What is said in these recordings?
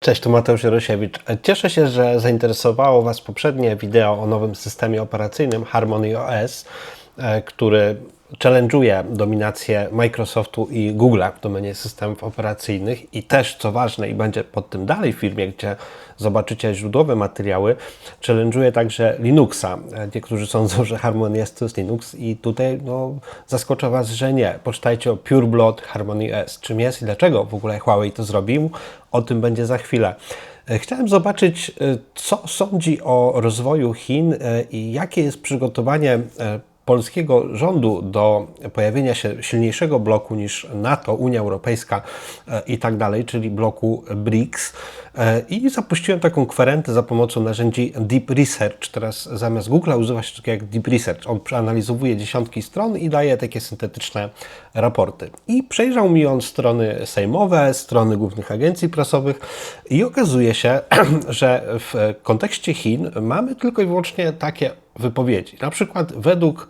Cześć, tu Mateusz Jarosiewicz. Cieszę się, że zainteresowało Was poprzednie wideo o nowym systemie operacyjnym HarmonyOS, który challenge'uje dominację Microsoftu i Google'a w domenie systemów operacyjnych i też, co ważne, i będzie pod tym dalej w filmie, gdzie zobaczycie źródłowe materiały, challenge'uje także Linuxa. Niektórzy sądzą, że HarmonyOS to jest Linux i tutaj zaskoczę Was, że nie. Poczytajcie o Pure Blood HarmonyOS. Czym jest i dlaczego w ogóle Huawei to zrobił, o tym będzie za chwilę. Chciałem zobaczyć, co sądzi o rozwoju Chin i jakie jest przygotowanie polskiego rządu do pojawienia się silniejszego bloku niż NATO, Unia Europejska i tak dalej, czyli bloku BRICS. I zapuściłem taką kwerentę za pomocą narzędzi Deep Research. Teraz zamiast Google'a używa się takiego jak Deep Research. On przeanalizowuje dziesiątki stron i daje takie syntetyczne raporty. I przejrzał mi on strony sejmowe, strony głównych agencji prasowych i okazuje się, że w kontekście Chin mamy tylko i wyłącznie takie wypowiedzi. Na przykład według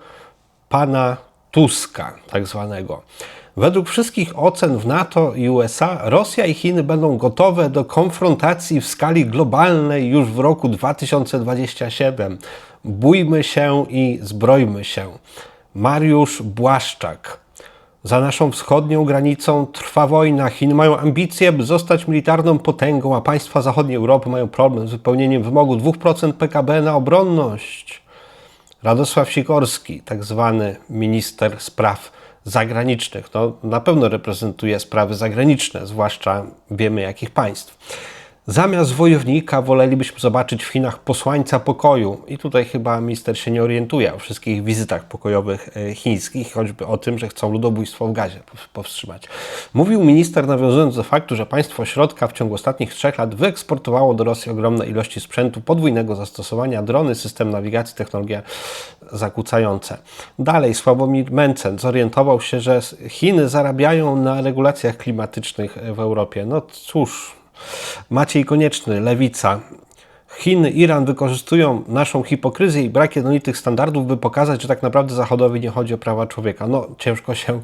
pana Tuska, tak zwanego. Według wszystkich ocen w NATO i USA Rosja i Chiny będą gotowe do konfrontacji w skali globalnej już w roku 2027. Bójmy się i zbrojmy się. Mariusz Błaszczak. Za naszą wschodnią granicą trwa wojna. Chiny mają ambicje, by zostać militarną potęgą, a państwa zachodniej Europy mają problem z wypełnieniem wymogu 2% PKB na obronność. Radosław Sikorski, tak zwany minister spraw zagranicznych, na pewno reprezentuje sprawy zagraniczne, zwłaszcza wiemy jakich państw. Zamiast wojownika wolelibyśmy zobaczyć w Chinach posłańca pokoju. I tutaj chyba minister się nie orientuje o wszystkich wizytach pokojowych chińskich, choćby o tym, że chcą ludobójstwo w Gazie powstrzymać. Mówił minister, nawiązując do faktu, że państwo środka w ciągu ostatnich 3 lat wyeksportowało do Rosji ogromne ilości sprzętu podwójnego zastosowania, drony, system nawigacji, technologie zakłócające. Dalej Sławomir Mencen zorientował się, że Chiny zarabiają na regulacjach klimatycznych w Europie. No cóż, Maciej Konieczny, Lewica. Chiny, Iran wykorzystują naszą hipokryzję i brak jednolitych standardów, by pokazać, że tak naprawdę Zachodowi nie chodzi o prawa człowieka. Ciężko się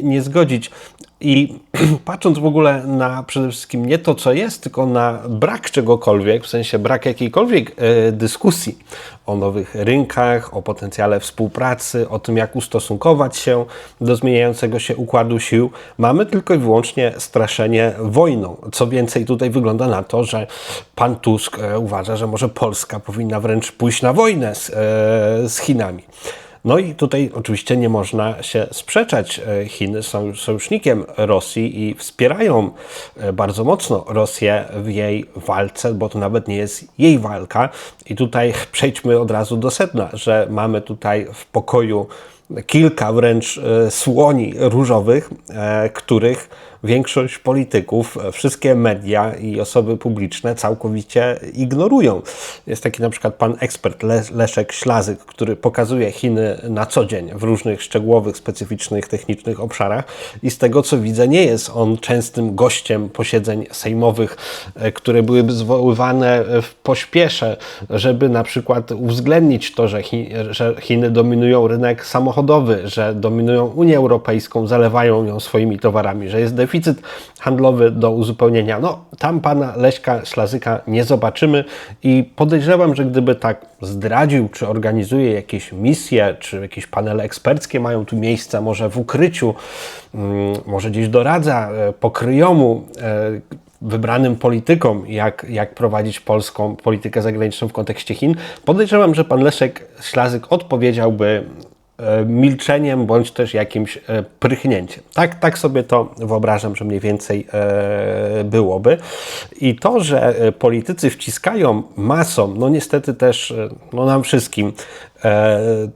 nie zgodzić. I patrząc w ogóle na przede wszystkim nie to, co jest, tylko na brak czegokolwiek, w sensie brak jakiejkolwiek dyskusji o nowych rynkach, o potencjale współpracy, o tym, jak ustosunkować się do zmieniającego się układu sił, mamy tylko i wyłącznie straszenie wojną. Co więcej, tutaj wygląda na to, że pan Tusk uważa, że może Polska powinna wręcz pójść na wojnę z Chinami. No i tutaj oczywiście nie można się sprzeczać. Chiny są sojusznikiem Rosji i wspierają bardzo mocno Rosję w jej walce, bo to nawet nie jest jej walka. I tutaj przejdźmy od razu do sedna, że mamy tutaj w pokoju kilka wręcz słoni różowych, których większość polityków, wszystkie media i osoby publiczne całkowicie ignorują. Jest taki na przykład pan ekspert Leszek Ślazyk, który pokazuje Chiny na co dzień w różnych szczegółowych, specyficznych, technicznych obszarach i z tego co widzę nie jest on częstym gościem posiedzeń sejmowych, które byłyby zwoływane w pośpiesze, żeby na przykład uwzględnić to, że Chiny dominują rynek samochodowy, że dominują Unię Europejską, zalewają ją swoimi towarami, że jest deficyt handlowy do uzupełnienia. Tam pana Leśka Ślazyka nie zobaczymy i podejrzewam, że gdyby tak zdradził, czy organizuje jakieś misje, czy jakieś panele eksperckie mają tu miejsce, może w ukryciu, może gdzieś doradza pokryjomu wybranym politykom, jak prowadzić polską politykę zagraniczną w kontekście Chin, podejrzewam, że pan Leszek Ślazyk odpowiedziałby milczeniem, bądź też jakimś prychnięciem. Tak sobie to wyobrażam, że mniej więcej byłoby. I to, że politycy wciskają masą, niestety też nam wszystkim,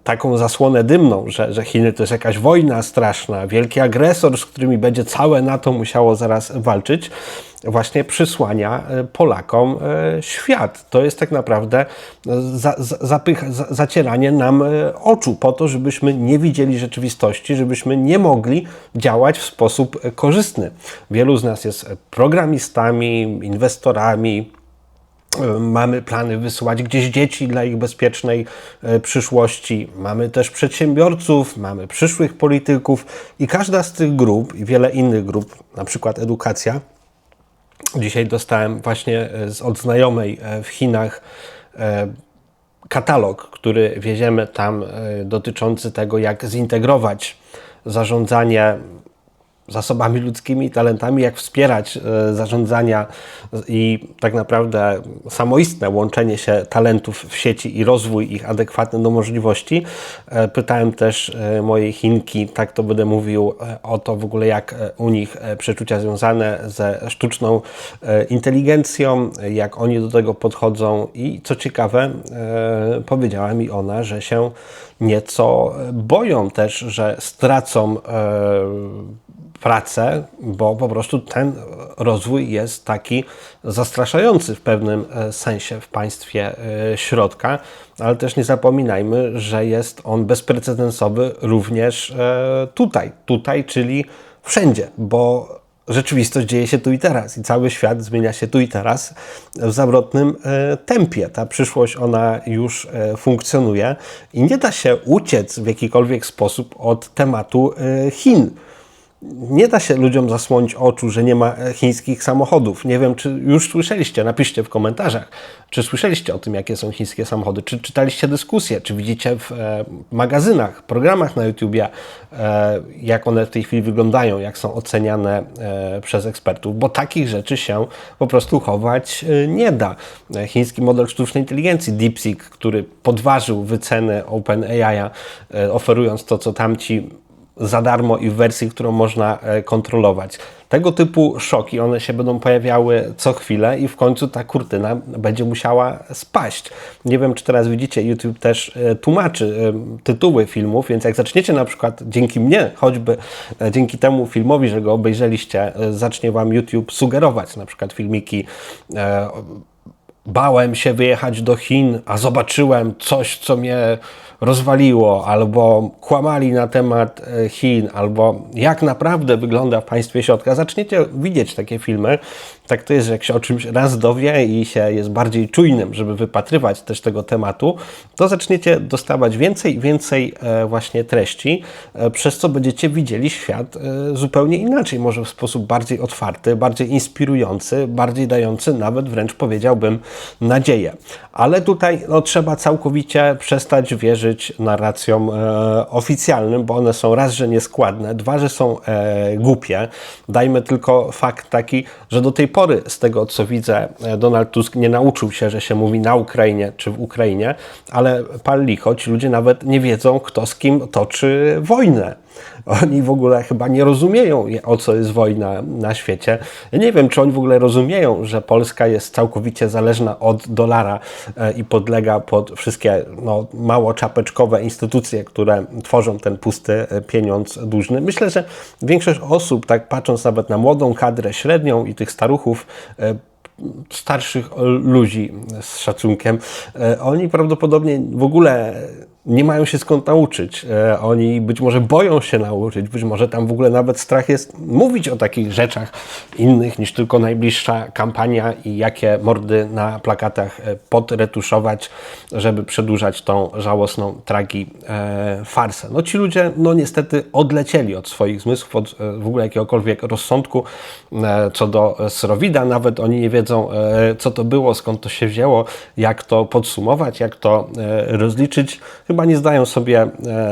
taką zasłonę dymną, że Chiny to jest jakaś wojna straszna, wielki agresor, z którymi będzie całe NATO musiało zaraz walczyć, właśnie przysłania Polakom świat. To jest tak naprawdę zacieranie nam oczu po to, żebyśmy nie widzieli rzeczywistości, żebyśmy nie mogli działać w sposób korzystny. Wielu z nas jest programistami, inwestorami, mamy plany wysyłać gdzieś dzieci dla ich bezpiecznej przyszłości. Mamy też przedsiębiorców, mamy przyszłych polityków i każda z tych grup i wiele innych grup, na przykład edukacja, Dzisiaj dostałem właśnie od znajomej w Chinach katalog, który wieziemy tam, dotyczący tego, jak zintegrować zarządzanie zasobami ludzkimi, talentami, jak wspierać zarządzania i tak naprawdę samoistne łączenie się talentów w sieci i rozwój ich adekwatny do możliwości. Pytałem też mojej Chinki, tak to będę mówił, o to w ogóle, jak u nich przeczucia związane ze sztuczną inteligencją, jak oni do tego podchodzą i co ciekawe, powiedziała mi ona, że się nieco boją też, że stracą pracę, bo po prostu ten rozwój jest taki zastraszający w pewnym sensie w państwie środka, ale też nie zapominajmy, że jest on bezprecedensowy również tutaj, czyli wszędzie, bo rzeczywistość dzieje się tu i teraz i cały świat zmienia się tu i teraz w zawrotnym tempie. Ta przyszłość, ona już funkcjonuje i nie da się uciec w jakikolwiek sposób od tematu Chin. Nie da się ludziom zasłonić oczu, że nie ma chińskich samochodów. Nie wiem, czy już słyszeliście, napiszcie w komentarzach, czy słyszeliście o tym, jakie są chińskie samochody, czy czytaliście dyskusje, czy widzicie w magazynach, programach na YouTubie, jak one w tej chwili wyglądają, jak są oceniane przez ekspertów, bo takich rzeczy się po prostu chować nie da. Chiński model sztucznej inteligencji DeepSeek, który podważył wyceny OpenAI, oferując to, co tamci za darmo i w wersji, którą można kontrolować. Tego typu szoki, one się będą pojawiały co chwilę i w końcu ta kurtyna będzie musiała spaść. Nie wiem, czy teraz widzicie, YouTube też tłumaczy tytuły filmów, więc jak zaczniecie na przykład dzięki mnie, choćby dzięki temu filmowi, że go obejrzeliście, zacznie Wam YouTube sugerować na przykład filmiki bałem się wyjechać do Chin, a zobaczyłem coś, co mnie rozwaliło, albo kłamali na temat Chin, albo jak naprawdę wygląda w państwie środka. Zaczniecie widzieć takie filmy. Tak to jest, że jak się o czymś raz dowie i się jest bardziej czujnym, żeby wypatrywać też tego tematu, to zaczniecie dostawać więcej i więcej właśnie treści, przez co będziecie widzieli świat zupełnie inaczej, może w sposób bardziej otwarty, bardziej inspirujący, bardziej dający nawet wręcz powiedziałbym nadzieję. Ale tutaj trzeba całkowicie przestać wierzyć narracjom oficjalnym, bo one są raz, że nieskładne, dwa, że są głupie. Dajmy tylko fakt taki, że do tej pory, z tego co widzę, Donald Tusk nie nauczył się, że się mówi na Ukrainie czy w Ukrainie, ale pal licho, ci ludzie nawet nie wiedzą, kto z kim toczy wojnę. Oni w ogóle chyba nie rozumieją, o co jest wojna na świecie. Ja nie wiem, czy oni w ogóle rozumieją, że Polska jest całkowicie zależna od dolara i podlega pod wszystkie mało czapeczkowe instytucje, które tworzą ten pusty pieniądz dłużny. Myślę, że większość osób, tak patrząc nawet na młodą kadrę średnią i tych staruchów, starszych ludzi z szacunkiem, oni prawdopodobnie w ogóle nie mają się skąd nauczyć. Oni być może boją się nauczyć, być może tam w ogóle nawet strach jest mówić o takich rzeczach innych niż tylko najbliższa kampania i jakie mordy na plakatach podretuszować, żeby przedłużać tą żałosną farsę. Ci ludzie niestety odlecieli od swoich zmysłów, od w ogóle jakiegokolwiek rozsądku co do srowida. Nawet oni nie wiedzą, co to było, skąd to się wzięło, jak to podsumować, jak to rozliczyć. Chyba nie zdają sobie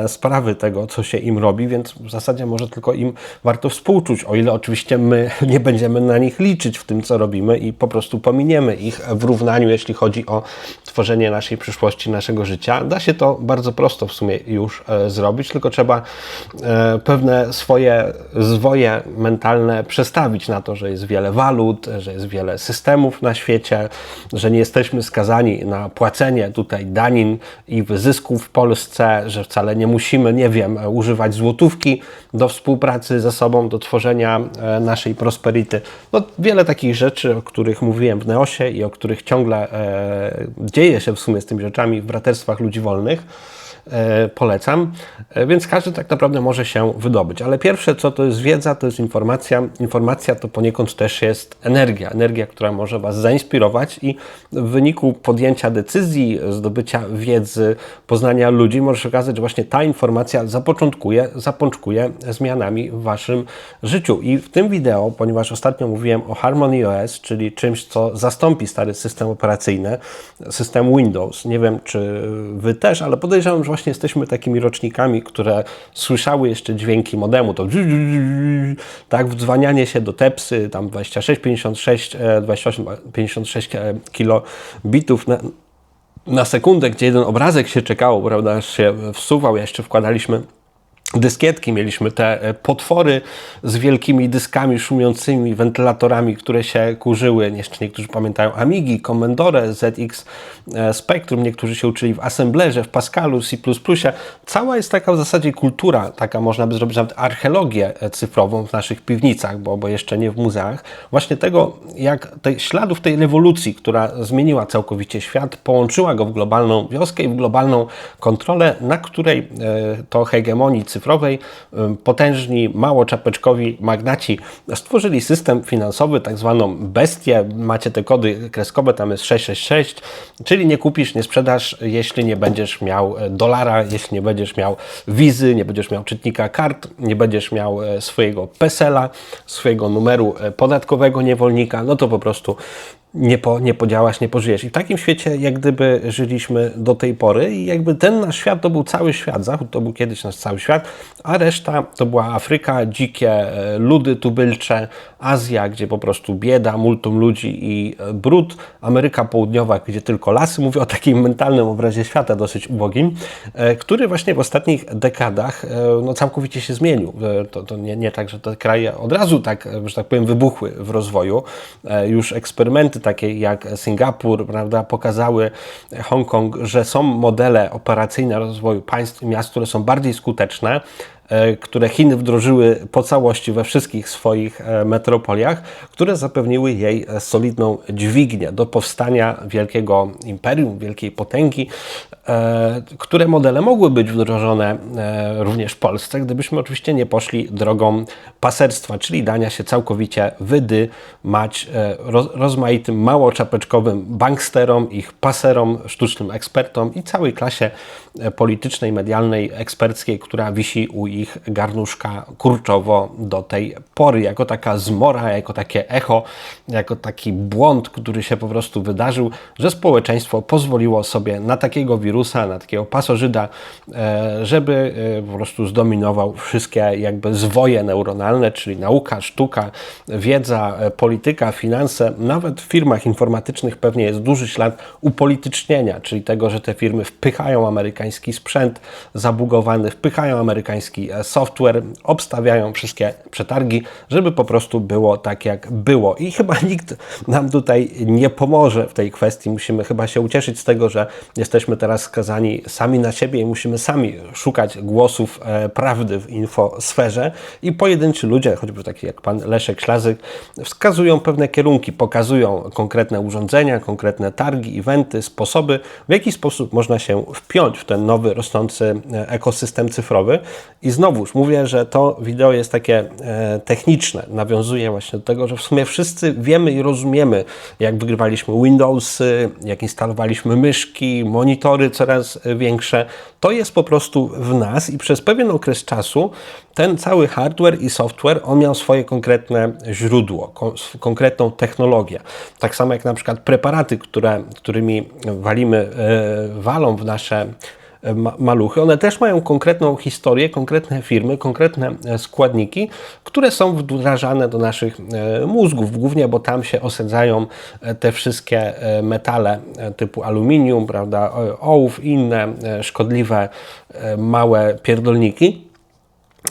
sprawy tego, co się im robi, więc w zasadzie może tylko im warto współczuć, o ile oczywiście my nie będziemy na nich liczyć w tym, co robimy i po prostu pominiemy ich w równaniu, jeśli chodzi o tworzenie naszej przyszłości, naszego życia. Da się to bardzo prosto w sumie już zrobić, tylko trzeba pewne swoje zwoje mentalne przestawić na to, że jest wiele walut, że jest wiele systemów na świecie, że nie jesteśmy skazani na płacenie tutaj danin i wyzysków w Polsce, że wcale nie musimy, nie wiem, używać złotówki do współpracy ze sobą, do tworzenia naszej prosperity. Wiele takich rzeczy, o których mówiłem w Neosie i o których ciągle dzieje się w sumie z tymi rzeczami w braterstwach ludzi wolnych. polecam, więc każdy tak naprawdę może się wydobyć. Ale pierwsze, co to jest wiedza, to jest informacja. Informacja to poniekąd też jest energia, która może Was zainspirować i w wyniku podjęcia decyzji, zdobycia wiedzy, poznania ludzi, może się okazać, że właśnie ta informacja zapączkuje zmianami w Waszym życiu. I w tym wideo, ponieważ ostatnio mówiłem o HarmonyOS, czyli czymś, co zastąpi stary system operacyjny, system Windows. Nie wiem, czy Wy też, ale podejrzewam, że właśnie jesteśmy takimi rocznikami, które słyszały jeszcze dźwięki modemu, to tak, wdzwanianie się do tepsy, tam 28-56 kilobitów na sekundę, gdzie jeden obrazek się czekało, prawda, aż się wsuwał, jeszcze wkładaliśmy dyskietki, mieliśmy te potwory z wielkimi dyskami szumiącymi, wentylatorami, które się kurzyły. Jeszcze niektórzy pamiętają Amigi, Commodore, ZX Spectrum, niektórzy się uczyli w Assemblerze, w Pascalu, C++. Cała jest taka w zasadzie kultura, taka można by zrobić nawet archeologię cyfrową w naszych piwnicach, bo jeszcze nie w muzeach. Właśnie tego, jak śladów tej rewolucji, która zmieniła całkowicie świat, połączyła go w globalną wioskę i w globalną kontrolę, na której to hegemonii cyfrowej potężni, mało czapeczkowi magnaci stworzyli system finansowy, tak zwaną bestię. Macie te kody kreskowe, tam jest 666, czyli nie kupisz, nie sprzedasz, jeśli nie będziesz miał dolara, jeśli nie będziesz miał wizy, nie będziesz miał czytnika kart, nie będziesz miał swojego PESEL-a, swojego numeru podatkowego niewolnika, no to po prostu nie podziałasz, nie pożyjesz. I w takim świecie jak gdyby żyliśmy do tej pory i jakby ten nasz świat to był cały świat. Zachód to był kiedyś nasz cały świat, a reszta to była Afryka, dzikie ludy tubylcze, Azja, gdzie po prostu bieda, multum ludzi i brud, Ameryka Południowa, gdzie tylko lasy. Mówię o takim mentalnym obrazie świata dosyć ubogim, który właśnie w ostatnich dekadach no, całkowicie się zmienił. To nie tak, że te kraje od razu tak, że tak powiem, wybuchły w rozwoju. Już eksperymenty takie jak Singapur, prawda, pokazały Hongkong, że są modele operacyjne rozwoju państw i miast, które są bardziej skuteczne, które Chiny wdrożyły po całości we wszystkich swoich metropoliach, które zapewniły jej solidną dźwignię do powstania wielkiego imperium, wielkiej potęgi, które modele mogły być wdrożone również w Polsce, gdybyśmy oczywiście nie poszli drogą paserstwa, czyli dania się całkowicie wydymać rozmaitym, małoczapeczkowym banksterom, ich paserom, sztucznym ekspertom i całej klasie politycznej, medialnej, eksperckiej, która wisi u ich garnuszka kurczowo do tej pory, jako taka zmora, jako takie echo, jako taki błąd, który się po prostu wydarzył, że społeczeństwo pozwoliło sobie na takiego wirusa, na takiego pasożyta, żeby po prostu zdominował wszystkie jakby zwoje neuronalne, czyli nauka, sztuka, wiedza, polityka, finanse. Nawet w firmach informatycznych pewnie jest duży ślad upolitycznienia, czyli tego, że te firmy wpychają amerykański sprzęt zabugowany, wpychają amerykański software, obstawiają wszystkie przetargi, żeby po prostu było tak, jak było. I chyba nikt nam tutaj nie pomoże w tej kwestii. Musimy chyba się ucieszyć z tego, że jesteśmy teraz skazani sami na siebie i musimy sami szukać głosów prawdy w infosferze i pojedynczy ludzie, choćby taki jak pan Leszek Ślazyk, wskazują pewne kierunki, pokazują konkretne urządzenia, konkretne targi, eventy, sposoby, w jaki sposób można się wpiąć w ten nowy, rosnący ekosystem cyfrowy. I znowuż mówię, że to wideo jest takie techniczne, nawiązuje właśnie do tego, że w sumie wszyscy wiemy i rozumiemy, jak wygrywaliśmy Windowsy, jak instalowaliśmy myszki, monitory coraz większe. To jest po prostu w nas i przez pewien okres czasu ten cały hardware i software, on miał swoje konkretne źródło, konkretną technologię. Tak samo jak na przykład preparaty, którymi walą w nasze maluchy, one też mają konkretną historię, konkretne firmy, konkretne składniki, które są wdrażane do naszych mózgów, głównie, bo tam się osadzają te wszystkie metale typu aluminium, prawda, ołów i inne szkodliwe małe pierdolniki.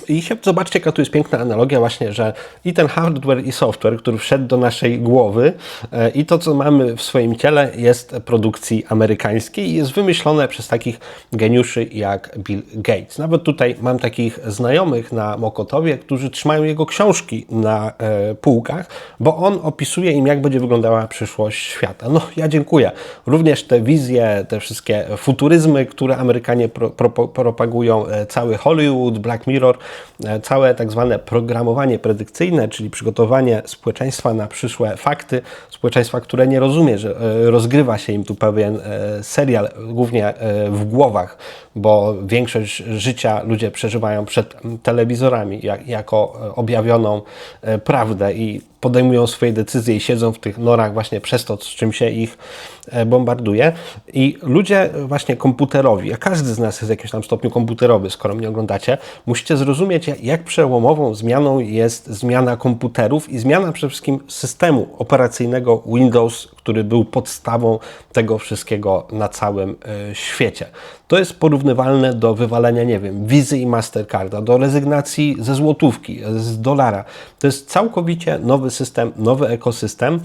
I zobaczcie, jaka tu jest piękna analogia właśnie, że i ten hardware i software, który wszedł do naszej głowy i to, co mamy w swoim ciele, jest produkcji amerykańskiej i jest wymyślone przez takich geniuszy jak Bill Gates. Nawet tutaj mam takich znajomych na Mokotowie, którzy trzymają jego książki na półkach, bo on opisuje im, jak będzie wyglądała przyszłość świata. No, ja dziękuję. Również te wizje, te wszystkie futuryzmy, które Amerykanie propagują, cały Hollywood, Black Mirror, całe tak zwane programowanie predykcyjne, czyli przygotowanie społeczeństwa na przyszłe fakty, społeczeństwa, które nie rozumie, że rozgrywa się im tu pewien serial, głównie w głowach, bo większość życia ludzie przeżywają przed telewizorami jako objawioną prawdę i podejmują swoje decyzje i siedzą w tych norach właśnie przez to, z czym się ich bombarduje. I ludzie właśnie komputerowi, a każdy z nas jest w jakimś tam stopniu komputerowy, skoro mnie oglądacie, musicie zrozumieć, jak przełomową zmianą jest zmiana komputerów i zmiana przede wszystkim systemu operacyjnego Windows, który był podstawą tego wszystkiego na całym świecie. To jest porównywalne do wywalenia, nie wiem, Wizy i Mastercarda, do rezygnacji ze złotówki, z dolara. To jest całkowicie nowy system, nowy ekosystem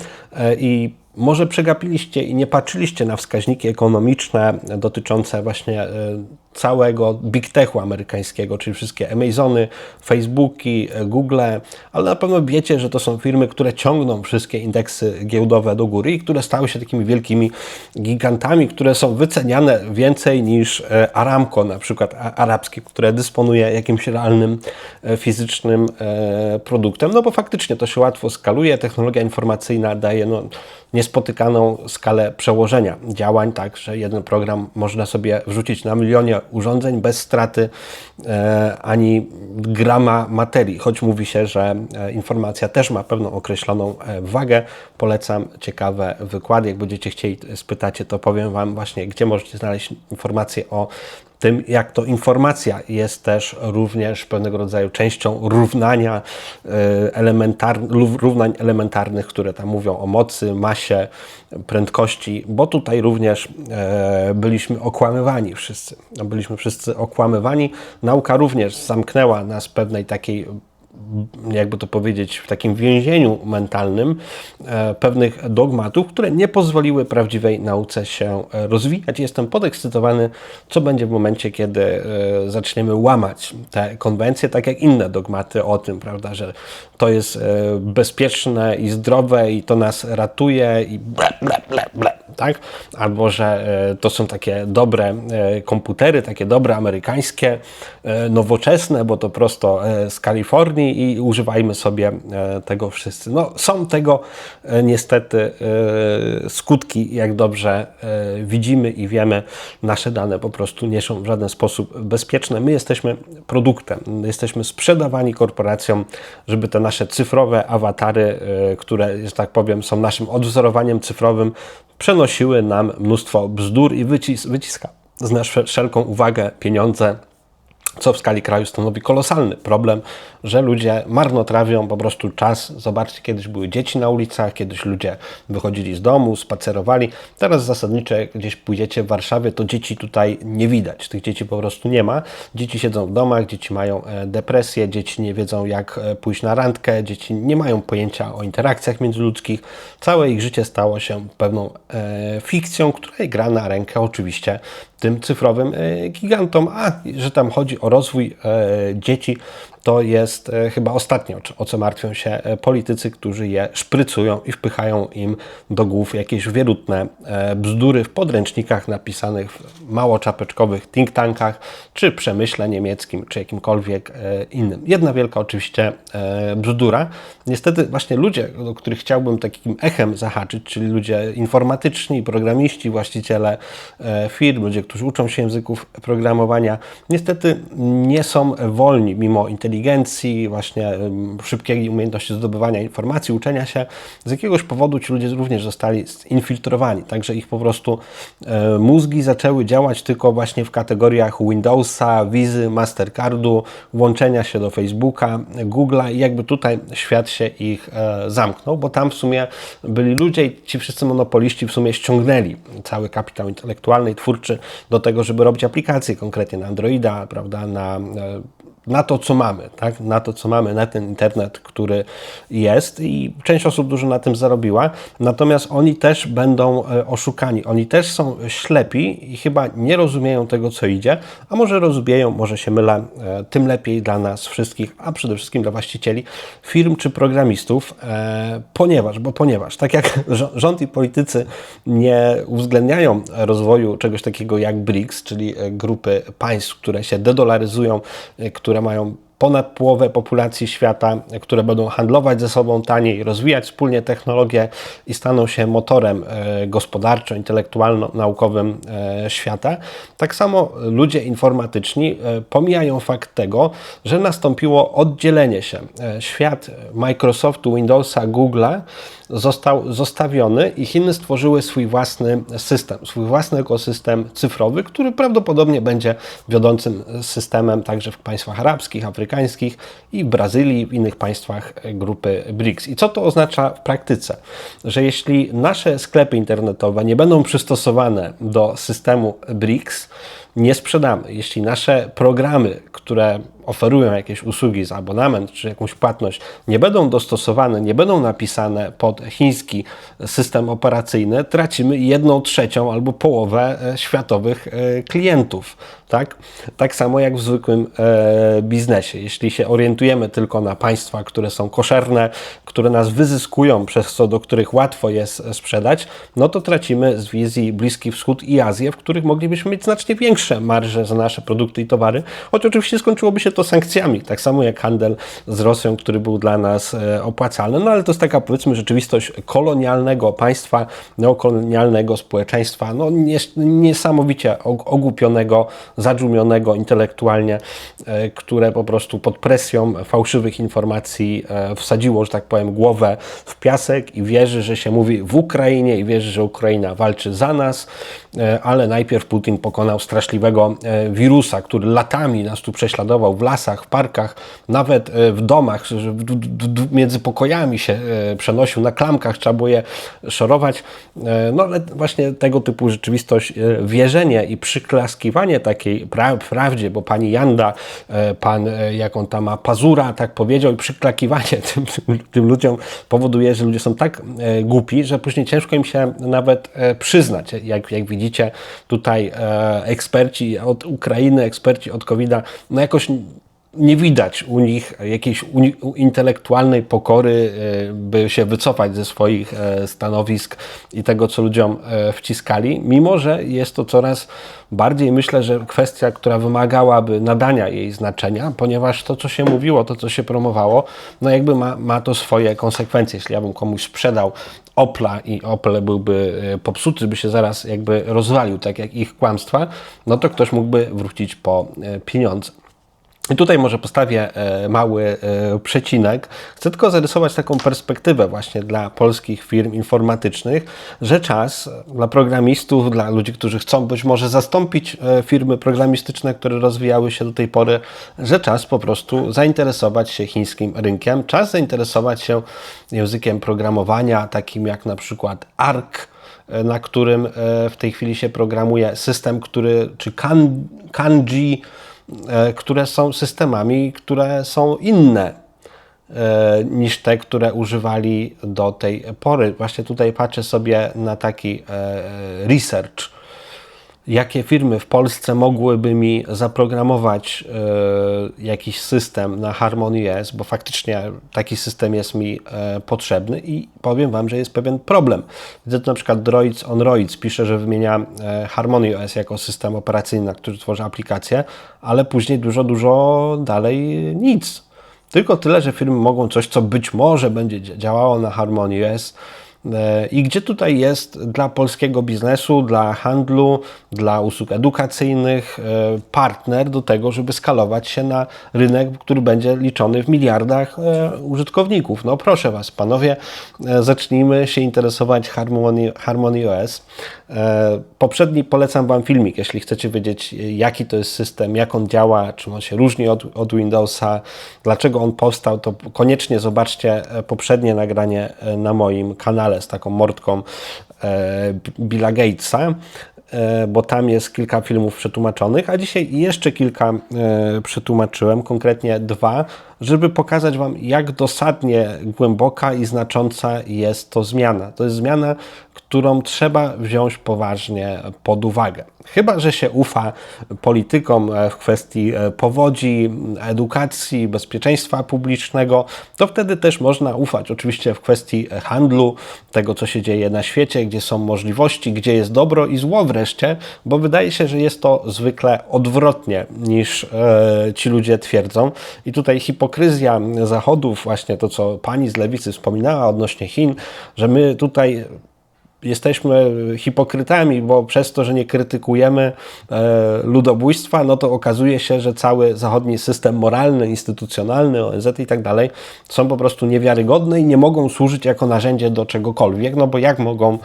i może przegapiliście i nie patrzyliście na wskaźniki ekonomiczne dotyczące właśnie całego big techu amerykańskiego, czyli wszystkie Amazony, Facebooki, Google, ale na pewno wiecie, że to są firmy, które ciągną wszystkie indeksy giełdowe do góry i które stały się takimi wielkimi gigantami, które są wyceniane więcej niż Aramco, na przykład arabskie, które dysponuje jakimś realnym, fizycznym produktem, no bo faktycznie to się łatwo skaluje, technologia informacyjna daje niespotykaną skalę przełożenia działań, tak, że jeden program można sobie wrzucić na milionie urządzeń bez straty ani grama materii, choć mówi się, że informacja też ma pewną określoną wagę. Polecam ciekawe wykłady, jak będziecie chcieli, spytacie, to powiem Wam właśnie, gdzie możecie znaleźć informacje o tym, jak to informacja jest też również pewnego rodzaju częścią równań elementarnych, które tam mówią o mocy, masie, prędkości, bo tutaj również byliśmy okłamywani wszyscy. Byliśmy wszyscy okłamywani. Nauka również zamknęła nas w pewnej takiej, jakby to powiedzieć, w takim więzieniu mentalnym pewnych dogmatów, które nie pozwoliły prawdziwej nauce się rozwijać. Jestem podekscytowany, co będzie w momencie, kiedy zaczniemy łamać te konwencje, tak jak inne dogmaty o tym, prawda, że to jest bezpieczne i zdrowe i to nas ratuje i ble, ble, ble, ble, tak? Albo, że to są takie dobre komputery, takie dobre amerykańskie, nowoczesne, bo to prosto z Kalifornii i używajmy sobie tego wszyscy. No, są tego niestety skutki, jak dobrze widzimy i wiemy. Nasze dane po prostu nie są w żaden sposób bezpieczne. My jesteśmy produktem, jesteśmy sprzedawani korporacjom, żeby te nasze cyfrowe awatary, które, że tak powiem, są naszym odwzorowaniem cyfrowym, przenosiły nam mnóstwo bzdur i wyciska z nas wszelką uwagę, pieniądze, co w skali kraju stanowi kolosalny problem, że ludzie marnotrawią po prostu czas. Zobaczcie, kiedyś były dzieci na ulicach, kiedyś ludzie wychodzili z domu, spacerowali. Teraz zasadniczo, jak gdzieś pójdziecie w Warszawie, to dzieci tutaj nie widać. Tych dzieci po prostu nie ma. Dzieci siedzą w domach, dzieci mają depresję, dzieci nie wiedzą, jak pójść na randkę, dzieci nie mają pojęcia o interakcjach międzyludzkich. Całe ich życie stało się pewną fikcją, która gra na rękę oczywiście tym cyfrowym gigantom, a że tam chodzi o rozwój dzieci, to jest chyba ostatnio, o co martwią się politycy, którzy je szprycują i wpychają im do głów jakieś wierutne bzdury w podręcznikach napisanych w mało czapeczkowych think tankach, czy przemyśle niemieckim, czy jakimkolwiek innym. Jedna wielka oczywiście bzdura. Niestety właśnie ludzie, do których chciałbym takim echem zahaczyć, czyli ludzie informatyczni, programiści, właściciele firm, ludzie, którzy uczą się języków programowania, niestety nie są wolni mimo inteligencji, właśnie szybkiej umiejętności zdobywania informacji, uczenia się. Z jakiegoś powodu ci ludzie również zostali zinfiltrowani, także ich po prostu mózgi zaczęły działać tylko właśnie w kategoriach Windowsa, Wizy, Mastercardu, włączenia się do Facebooka, Google'a i jakby tutaj świat się ich zamknął, bo tam w sumie byli ludzie i ci wszyscy monopoliści w sumie ściągnęli cały kapitał intelektualny i twórczy do tego, żeby robić aplikacje konkretnie na Androida, prawda, na na to, co mamy, tak? Na to, co mamy, na ten internet, który jest i część osób dużo na tym zarobiła, natomiast oni też będą oszukani. Oni też są ślepi i chyba nie rozumieją tego, co idzie, a może rozumieją, może się mylę, tym lepiej dla nas wszystkich, a przede wszystkim dla właścicieli firm czy programistów, ponieważ tak jak rząd i politycy nie uwzględniają rozwoju czegoś takiego jak BRICS, czyli grupy państw, które się dedolaryzują, które mają ponad połowę populacji świata, które będą handlować ze sobą taniej, rozwijać wspólnie technologię i staną się motorem gospodarczo-intelektualno-naukowym świata. Tak samo ludzie informatyczni pomijają fakt tego, że nastąpiło oddzielenie się. Świat Microsoftu, Windowsa, Google'a został zostawiony i Chiny stworzyły swój własny system, swój własny ekosystem cyfrowy, który prawdopodobnie będzie wiodącym systemem także w państwach arabskich, afrykańskich i w Brazylii, w innych państwach grupy BRICS. I co to oznacza w praktyce? Że jeśli nasze sklepy internetowe nie będą przystosowane do systemu BRICS, nie sprzedamy. Jeśli nasze programy, które oferują jakieś usługi za abonament czy jakąś płatność, nie będą dostosowane, nie będą napisane pod chiński system operacyjny, tracimy 1/3 albo połowę światowych klientów. Tak samo jak w zwykłym biznesie. Jeśli się orientujemy tylko na państwa, które są koszerne, które nas wyzyskują, przez co do których łatwo jest sprzedać, no to tracimy z wizji Bliski Wschód i Azję, w których moglibyśmy mieć znacznie większe marże za nasze produkty i towary, choć oczywiście skończyłoby się to sankcjami, tak samo jak handel z Rosją, który był dla nas opłacalny, no ale to jest taka, powiedzmy, rzeczywistość kolonialnego państwa, neokolonialnego społeczeństwa, no niesamowicie ogłupionego, zadżumionego intelektualnie, które po prostu pod presją fałszywych informacji wsadziło, że tak powiem, głowę w piasek i wierzy, że się mówi w Ukrainie i wierzy, że Ukraina walczy za nas, ale najpierw Putin pokonał straszliwego wirusa, który latami nas tu prześladował w lasach, w parkach, nawet w domach, że między pokojami się przenosił, na klamkach trzeba było je szorować. No ale właśnie tego typu rzeczywistość, wierzenie i przyklaskiwanie takiej prawdzie, bo pani Janda, pan, jak on tam ma, Pazura, tak powiedział, i przyklakiwanie tym ludziom powoduje, że ludzie są tak głupi, że później ciężko im się nawet przyznać. Jak widzicie, tutaj eksperci od Ukrainy, eksperci od COVID-a, no jakoś nie widać u nich jakiejś intelektualnej pokory, by się wycofać ze swoich stanowisk i tego, co ludziom wciskali, mimo że jest to coraz bardziej, myślę, że kwestia, która wymagałaby nadania jej znaczenia, ponieważ to, co się mówiło, to, co się promowało, no jakby ma to swoje konsekwencje. Jeśli ja bym komuś sprzedał Opla i Opel byłby popsuty, by się zaraz jakby rozwalił, tak jak ich kłamstwa, no to ktoś mógłby wrócić po pieniądze. I tutaj może postawię mały przecinek. Chcę tylko zarysować taką perspektywę właśnie dla polskich firm informatycznych, że czas dla programistów, dla ludzi, którzy chcą być może zastąpić firmy programistyczne, które rozwijały się do tej pory, że czas po prostu zainteresować się chińskim rynkiem, czas zainteresować się językiem programowania, takim jak na przykład ARC, na którym w tej chwili się programuje system, czy kanji, które są systemami, które są inne niż te, które używali do tej pory. Właśnie tutaj patrzę sobie na taki research, jakie firmy w Polsce mogłyby mi zaprogramować jakiś system na HarmonyOS, bo faktycznie taki system jest mi potrzebny i powiem Wam, że jest pewien problem. Widzę tu na przykład Droids on Roids pisze, że wymienia HarmonyOS jako system operacyjny, na który tworzy aplikację, ale później dużo dalej nic. Tylko tyle, że firmy mogą coś, co być może będzie działało na HarmonyOS. I gdzie tutaj jest dla polskiego biznesu, dla handlu, dla usług edukacyjnych partner do tego, żeby skalować się na rynek, który będzie liczony w miliardach użytkowników. No proszę Was, panowie, zacznijmy się interesować HarmonyOS. Poprzedni polecam Wam filmik, jeśli chcecie wiedzieć, jaki to jest system, jak on działa, czym on się różni od Windowsa, dlaczego on powstał, to koniecznie zobaczcie poprzednie nagranie na moim kanale z taką mordką Billa Gatesa. bo tam jest kilka filmów przetłumaczonych, a dzisiaj jeszcze kilka przetłumaczyłem, konkretnie 2, żeby pokazać Wam, jak dosadnie głęboka i znacząca jest to zmiana. To jest zmiana, którą trzeba wziąć poważnie pod uwagę. Chyba że się ufa politykom w kwestii powodzi, edukacji, bezpieczeństwa publicznego, to wtedy też można ufać oczywiście w kwestii handlu, tego co się dzieje na świecie, gdzie są możliwości, gdzie jest dobro i zło wreszcie, bo wydaje się, że jest to zwykle odwrotnie niż ci ludzie twierdzą. I tutaj hipokryzja Zachodu, właśnie to co pani z lewicy wspominała odnośnie Chin, że my tutaj jesteśmy hipokrytami, bo przez to, że nie krytykujemy ludobójstwa, no to okazuje się, że cały zachodni system moralny, instytucjonalny, ONZ i tak dalej są po prostu niewiarygodne i nie mogą służyć jako narzędzie do czegokolwiek, no bo jak mogą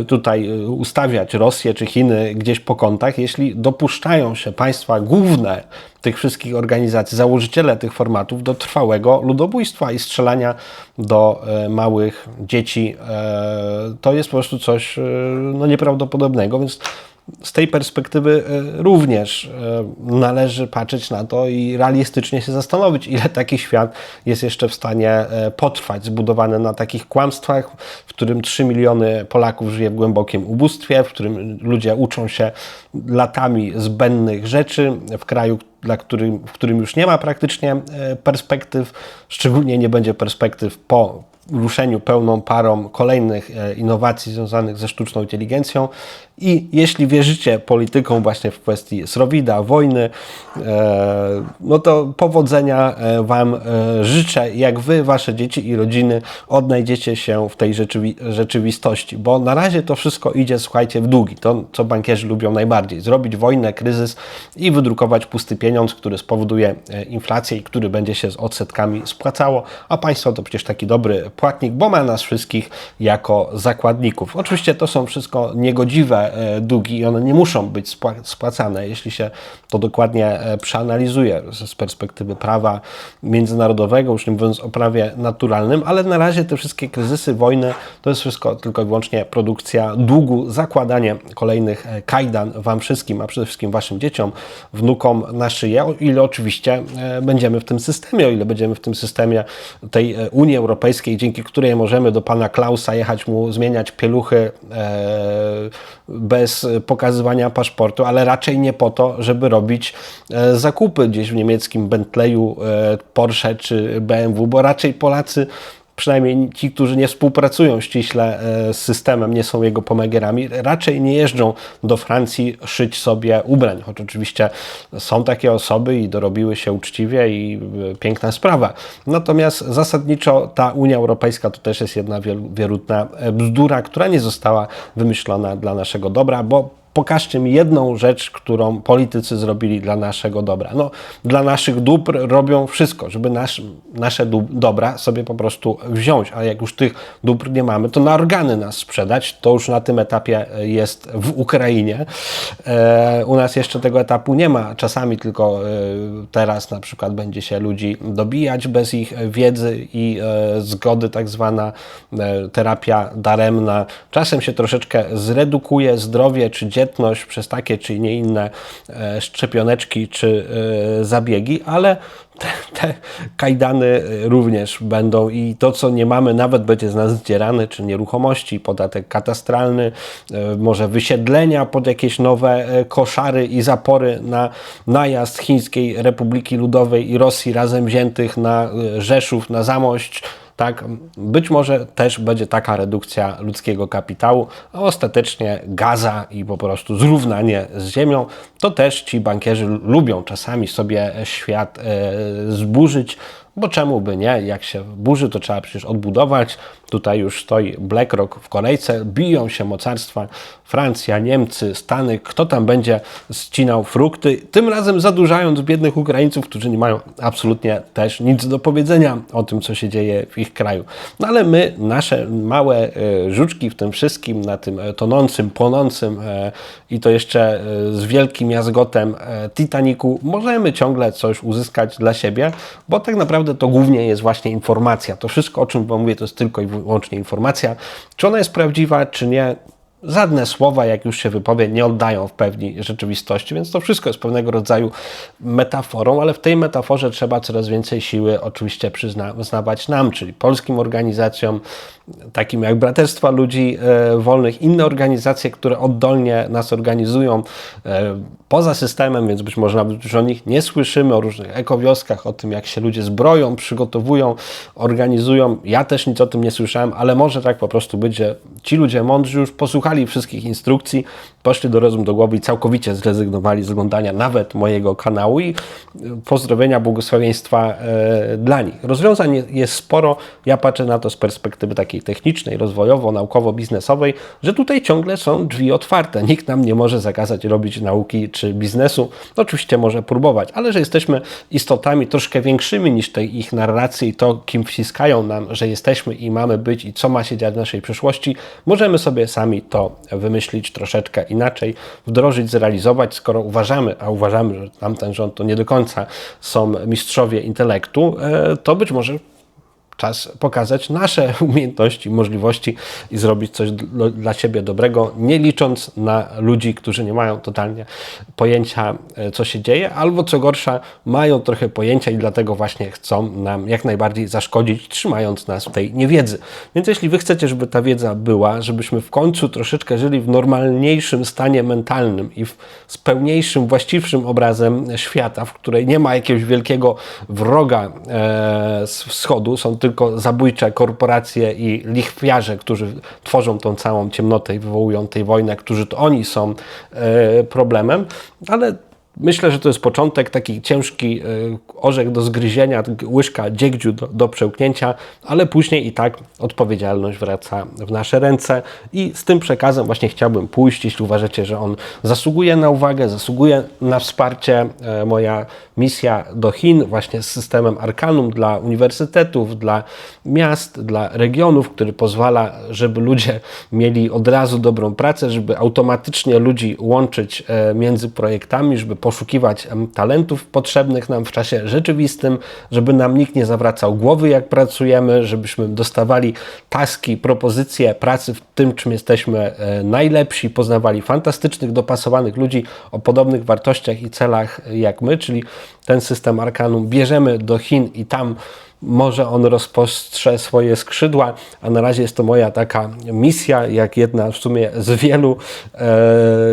tutaj ustawiać Rosję czy Chiny gdzieś po kątach, jeśli dopuszczają się państwa główne tych wszystkich organizacji, założyciele tych formatów do trwałego ludobójstwa i strzelania do małych dzieci. To jest po prostu coś no, nieprawdopodobnego, więc z tej perspektywy również należy patrzeć na to i realistycznie się zastanowić, ile taki świat jest jeszcze w stanie potrwać, zbudowany na takich kłamstwach, w którym 3 miliony Polaków żyje w głębokim ubóstwie, w którym ludzie uczą się latami zbędnych rzeczy, w kraju, w którym już nie ma praktycznie perspektyw, szczególnie nie będzie perspektyw po ruszeniu pełną parą kolejnych innowacji związanych ze sztuczną inteligencją. I jeśli wierzycie politykom właśnie w kwestii srowida, wojny, no to powodzenia Wam życzę, jak Wy, Wasze dzieci i rodziny odnajdziecie się w tej rzeczywistości, bo na razie to wszystko idzie, słuchajcie, w długi. To, co bankierzy lubią najbardziej. Zrobić wojnę, kryzys i wydrukować pusty pieniądz, który spowoduje inflację i który będzie się z odsetkami spłacało, a państwo to przecież taki dobry płatnik, bo ma nas wszystkich jako zakładników. Oczywiście to są wszystko niegodziwe długi i one nie muszą być spłacane, jeśli się to dokładnie przeanalizuje z perspektywy prawa międzynarodowego, już nie mówiąc o prawie naturalnym, ale na razie te wszystkie kryzysy, wojny, to jest wszystko tylko i wyłącznie produkcja długu, zakładanie kolejnych kajdan Wam wszystkim, a przede wszystkim Waszym dzieciom, wnukom na szyję, o ile oczywiście będziemy w tym systemie, o ile będziemy w tym systemie tej Unii Europejskiej, dzięki której możemy do pana Klausa jechać mu zmieniać pieluchy bez pokazywania paszportu, ale raczej nie po to, żeby robić zakupy gdzieś w niemieckim Bentleyu, Porsche czy BMW, bo raczej Polacy, przynajmniej ci, którzy nie współpracują ściśle z systemem, nie są jego pomagierami, raczej nie jeżdżą do Francji szyć sobie ubrań, choć oczywiście są takie osoby i dorobiły się uczciwie i piękna sprawa. Natomiast zasadniczo ta Unia Europejska to też jest jedna wierutna bzdura, która nie została wymyślona dla naszego dobra, bo pokażcie mi jedną rzecz, którą politycy zrobili dla naszego dobra. No, dla naszych dóbr robią wszystko, żeby nasze dobra sobie po prostu wziąć, a jak już tych dóbr nie mamy, to na organy nas sprzedać. To już na tym etapie jest w Ukrainie. U nas jeszcze tego etapu nie ma. Czasami tylko teraz na przykład będzie się ludzi dobijać bez ich wiedzy i zgody, tak zwana terapia daremna. Czasem się troszeczkę zredukuje zdrowie czy dzietność przez takie czy nie inne szczepioneczki czy zabiegi, ale te kajdany również będą i to, co nie mamy, nawet będzie z nas zdzierane, czy nieruchomości, podatek katastralny, może wysiedlenia pod jakieś nowe koszary i zapory na najazd Chińskiej Republiki Ludowej i Rosji razem wziętych na Rzeszów, na Zamość. Tak, być może też będzie taka redukcja ludzkiego kapitału, a ostatecznie gaza i po prostu zrównanie z ziemią. To też ci bankierzy lubią czasami sobie świat zburzyć, bo czemu by nie? Jak się burzy, to trzeba przecież odbudować. Tutaj już stoi BlackRock w kolejce, biją się mocarstwa, Francja, Niemcy, Stany, kto tam będzie ścinał frukty, tym razem zadłużając biednych Ukraińców, którzy nie mają absolutnie też nic do powiedzenia o tym, co się dzieje w ich kraju. No ale my, nasze małe żuczki w tym wszystkim, na tym tonącym, płonącym i to jeszcze z wielkim jazgotem Titanicu, możemy ciągle coś uzyskać dla siebie, bo tak naprawdę to głównie jest właśnie informacja. To wszystko, o czym Wam mówię, to jest tylko i wyłącznie informacja. Czy ona jest prawdziwa, czy nie? żadne słowa, jak już się wypowie, nie oddają w pełni rzeczywistości, więc to wszystko jest pewnego rodzaju metaforą, ale w tej metaforze trzeba coraz więcej siły oczywiście przyznawać nam, czyli polskim organizacjom, takim jak Braterstwa Ludzi Wolnych, inne organizacje, które oddolnie nas organizują poza systemem, więc być może nawet już o nich nie słyszymy, o różnych ekowioskach, o tym, jak się ludzie zbroją, przygotowują, organizują. Ja też nic o tym nie słyszałem, ale może tak po prostu być, że ci ludzie mądrzy już posłuchali wszystkich instrukcji, poszli do rozum do głowy i całkowicie zrezygnowali z oglądania nawet mojego kanału i pozdrowienia, błogosławieństwa dla nich. Rozwiązań jest sporo. Ja patrzę na to z perspektywy takiej technicznej, rozwojowo, naukowo-biznesowej, że tutaj ciągle są drzwi otwarte. Nikt nam nie może zakazać robić nauki czy biznesu. Oczywiście może próbować, ale że jesteśmy istotami troszkę większymi niż te ich narracje i to, kim wciskają nam, że jesteśmy i mamy być i co ma się dziać w naszej przyszłości, możemy sobie sami to wymyślić troszeczkę inaczej, wdrożyć, zrealizować, skoro uważamy, że tamten rząd to nie do końca są mistrzowie intelektu, to być może czas pokazać nasze umiejętności, możliwości i zrobić coś dla siebie dobrego, nie licząc na ludzi, którzy nie mają totalnie pojęcia, co się dzieje, albo co gorsza, mają trochę pojęcia i dlatego właśnie chcą nam jak najbardziej zaszkodzić, trzymając nas w tej niewiedzy. Więc jeśli wy chcecie, żeby ta wiedza była, żebyśmy w końcu troszeczkę żyli w normalniejszym stanie mentalnym i z pełniejszym, właściwszym obrazem świata, w której nie ma jakiegoś wielkiego wroga z wschodu, są tylko zabójcze korporacje i lichwiarze, którzy tworzą tą całą ciemnotę i wywołują tę wojnę, którzy to oni są problemem, ale myślę, że to jest początek, taki ciężki orzech do zgryzienia, łyżka dziegciu do przełknięcia, ale później i tak odpowiedzialność wraca w nasze ręce i z tym przekazem właśnie chciałbym pójść, jeśli uważacie, że on zasługuje na uwagę, zasługuje na wsparcie. Moja misja do Chin właśnie z systemem Arkanum dla uniwersytetów, dla miast, dla regionów, który pozwala, żeby ludzie mieli od razu dobrą pracę, żeby automatycznie ludzi łączyć między projektami, żeby poszukiwać talentów potrzebnych nam w czasie rzeczywistym, żeby nam nikt nie zawracał głowy, jak pracujemy, żebyśmy dostawali taski, propozycje pracy w tym, czym jesteśmy najlepsi, poznawali fantastycznych, dopasowanych ludzi o podobnych wartościach i celach jak my, czyli ten system Arkanum bierzemy do Chin i tam może on rozpostrze swoje skrzydła, a na razie jest to moja taka misja, jak jedna w sumie z wielu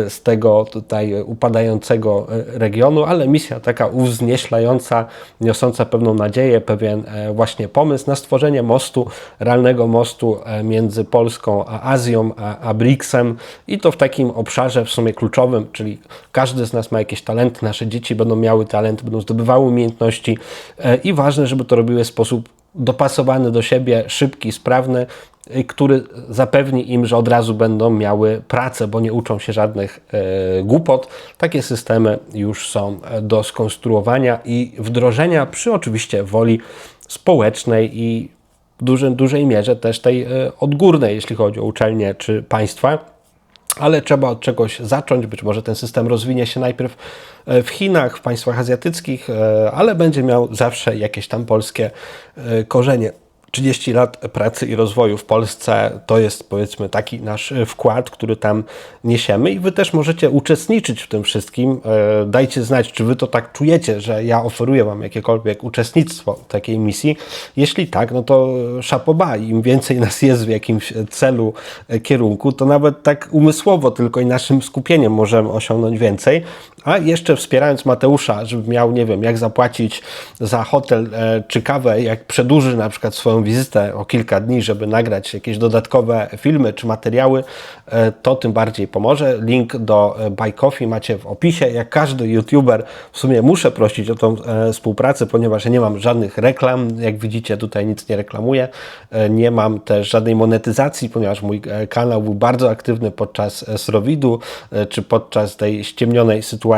z tego tutaj upadającego regionu, ale misja taka uwznieślająca, niosąca pewną nadzieję, pewien właśnie pomysł na stworzenie mostu, realnego mostu między Polską a Azją, a BRICS-em i to w takim obszarze w sumie kluczowym, czyli każdy z nas ma jakieś talenty, nasze dzieci będą miały talenty, będą zdobywały umiejętności i ważne, żeby to robiły w sposób dopasowany do siebie, szybki, sprawny, który zapewni im, że od razu będą miały pracę, bo nie uczą się żadnych głupot. Takie systemy już są do skonstruowania i wdrożenia przy oczywiście woli społecznej i w dużej mierze też tej odgórnej, jeśli chodzi o uczelnie czy państwa. Ale trzeba od czegoś zacząć. Być może ten system rozwinie się najpierw w Chinach, w państwach azjatyckich, ale będzie miał zawsze jakieś tam polskie korzenie. 30 lat pracy i rozwoju w Polsce to jest, powiedzmy, taki nasz wkład, który tam niesiemy i wy też możecie uczestniczyć w tym wszystkim. Dajcie znać, czy wy to tak czujecie, że ja oferuję wam jakiekolwiek uczestnictwo w takiej misji. Jeśli tak, no to szapoba. Im więcej nas jest w jakimś celu, kierunku, to nawet tak umysłowo tylko i naszym skupieniem możemy osiągnąć więcej. A jeszcze wspierając Mateusza, żeby miał, nie wiem, jak zapłacić za hotel czy kawę, jak przedłuży na przykład swoją wizytę o kilka dni, żeby nagrać jakieś dodatkowe filmy czy materiały, to tym bardziej pomoże. Link do Buy Coffee macie w opisie. Jak każdy YouTuber, w sumie muszę prosić o tą współpracę, ponieważ ja nie mam żadnych reklam. Jak widzicie, tutaj nic nie reklamuję. Nie mam też żadnej monetyzacji, ponieważ mój kanał był bardzo aktywny podczas SROWID-u czy podczas tej ściemnionej sytuacji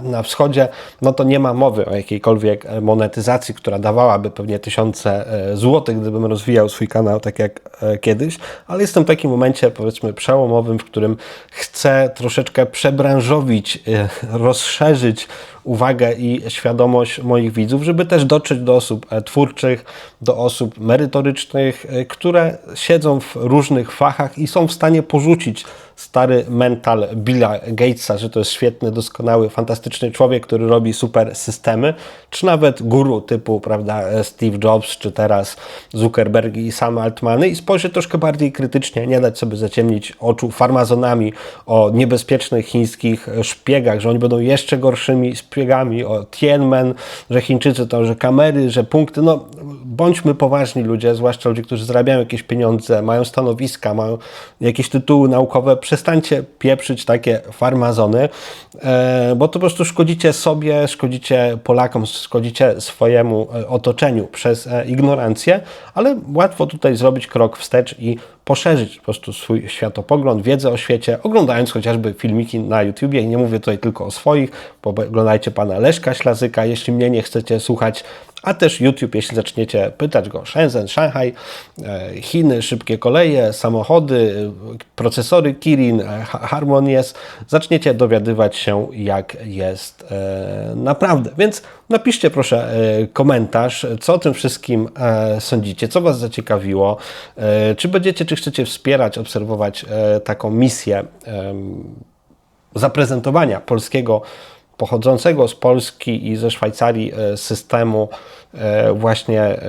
na wschodzie, no to nie ma mowy o jakiejkolwiek monetyzacji, która dawałaby pewnie pewnie tysiące złotych, gdybym rozwijał swój kanał tak jak kiedyś, ale jestem w takim momencie, powiedzmy, przełomowym, w którym chcę troszeczkę przebranżowić, rozszerzyć uwagę i świadomość moich widzów, żeby też dotrzeć do osób twórczych, do osób merytorycznych, które siedzą w różnych fachach i są w stanie porzucić stary mental Billa Gatesa, że to jest świetny, doskonały, fantastyczny człowiek, który robi super systemy, czy nawet guru typu, prawda, Steve Jobs, czy teraz Zuckerberg i Sam Altmany i spojrzeć troszkę bardziej krytycznie, nie dać sobie zaciemnić oczu farmazonami o niebezpiecznych chińskich szpiegach, że oni będą jeszcze gorszymi szpiegami, o Tiananmen, że Chińczycy to, że kamery, że punkty, no bądźmy poważni ludzie, zwłaszcza ludzie, którzy zarabiają jakieś pieniądze, mają stanowiska, mają jakieś tytuły naukowe, przestańcie pieprzyć takie farmazony, bo to po prostu szkodzicie sobie, szkodzicie Polakom, szkodzicie swojemu otoczeniu przez ignorancję, ale łatwo tutaj zrobić krok wstecz i poszerzyć po prostu swój światopogląd, wiedzę o świecie, oglądając chociażby filmiki na YouTubie. I nie mówię tutaj tylko o swoich, bo oglądajcie pana Leszka Ślazyka, jeśli mnie nie chcecie słuchać, a też YouTube, jeśli zaczniecie pytać go Shenzhen, Szanghaj, Chiny, szybkie koleje, samochody, procesory Kirin, HarmonyOS, zaczniecie dowiadywać się, jak jest naprawdę. Więc napiszcie proszę komentarz, co o tym wszystkim sądzicie, co Was zaciekawiło, czy chcecie wspierać, obserwować taką misję zaprezentowania polskiego, pochodzącego z Polski i ze Szwajcarii systemu właśnie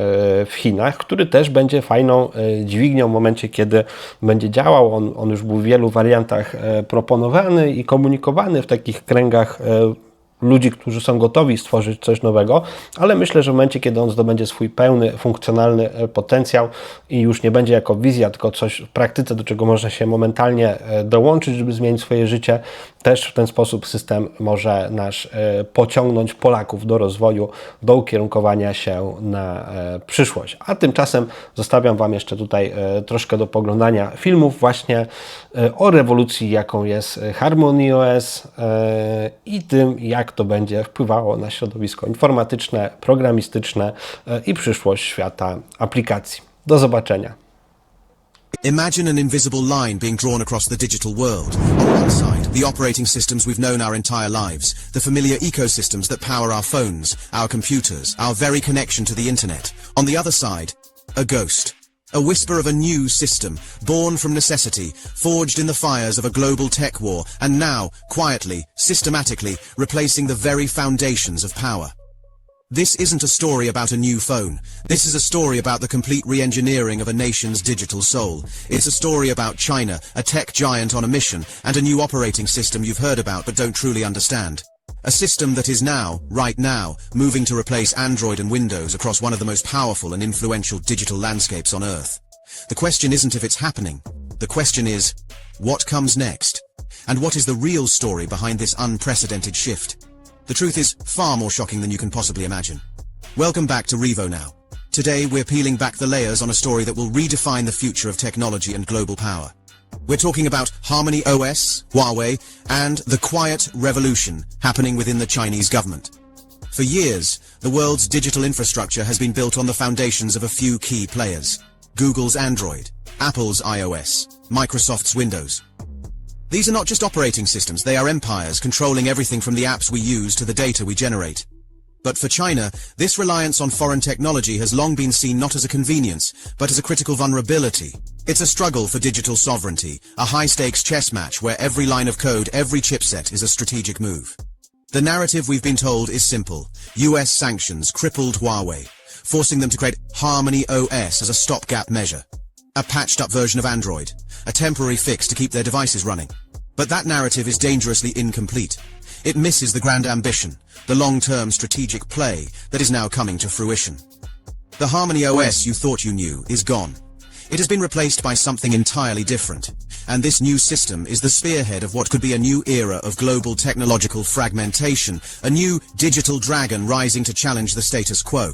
w Chinach, który też będzie fajną dźwignią w momencie, kiedy będzie działał. On już był w wielu wariantach proponowany i komunikowany w takich kręgach ludzi, którzy są gotowi stworzyć coś nowego, ale myślę, że w momencie, kiedy on zdobędzie swój pełny, funkcjonalny potencjał i już nie będzie jako wizja, tylko coś w praktyce, do czego można się momentalnie dołączyć, żeby zmienić swoje życie, też w ten sposób system może nasz pociągnąć Polaków do rozwoju, do ukierunkowania się na przyszłość. A tymczasem zostawiam Wam jeszcze tutaj troszkę do poglądania filmów właśnie o rewolucji, jaką jest HarmonyOS i tym, jak to będzie wpływało na środowisko informatyczne, programistyczne i przyszłość świata aplikacji. Do zobaczenia. Imagine an invisible line being drawn across the digital world. On one side, the operating systems we've known our entire lives, the familiar ecosystems that power our phones, our computers, our very connection to the internet. On the other side, a ghost. A whisper of a new system, born from necessity, forged in the fires of a global tech war, and now, quietly, systematically, replacing the very foundations of power. This isn't a story about a new phone. This is a story about the complete re-engineering of a nation's digital soul. It's a story about China, a tech giant on a mission, and a new operating system you've heard about but don't truly understand. A system that is now, right now, moving to replace Android and Windows across one of the most powerful and influential digital landscapes on Earth. The question isn't if it's happening. The question is, what comes next? And what is the real story behind this unprecedented shift? The truth is far more shocking than you can possibly imagine. Welcome back to Revo Now. Today we're peeling back the layers on a story that will redefine the future of technology and global power. We're talking about HarmonyOS, Huawei, and the quiet revolution happening within the Chinese government. For years, the world's digital infrastructure has been built on the foundations of a few key players. Google's Android, Apple's iOS, Microsoft's Windows. These are not just operating systems, they are empires controlling everything from the apps we use to the data we generate. But for China, this reliance on foreign technology has long been seen not as a convenience, but as a critical vulnerability. It's a struggle for digital sovereignty, a high-stakes chess match where every line of code, every chipset is a strategic move. The narrative we've been told is simple. US sanctions crippled Huawei, forcing them to create HarmonyOS as a stopgap measure. A patched-up version of Android, a temporary fix to keep their devices running. But that narrative is dangerously incomplete. It misses the grand ambition, the long-term strategic play that is now coming to fruition. The HarmonyOS you thought you knew is gone. It has been replaced by something entirely different. And this new system is the spearhead of what could be a new era of global technological fragmentation, a new digital dragon rising to challenge the status quo.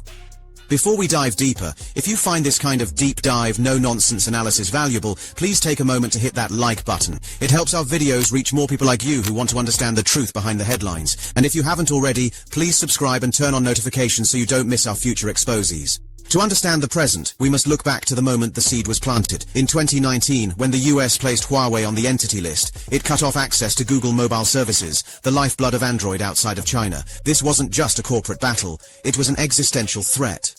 Before we dive deeper, if you find this kind of deep dive, no-nonsense analysis valuable, please take a moment to hit that like button. It helps our videos reach more people like you who want to understand the truth behind the headlines. And if you haven't already, please subscribe and turn on notifications so you don't miss our future exposes. To understand the present, we must look back to the moment the seed was planted. In 2019, when the US placed Huawei on the entity list, it cut off access to Google mobile services, the lifeblood of Android outside of China. This wasn't just a corporate battle, it was an existential threat.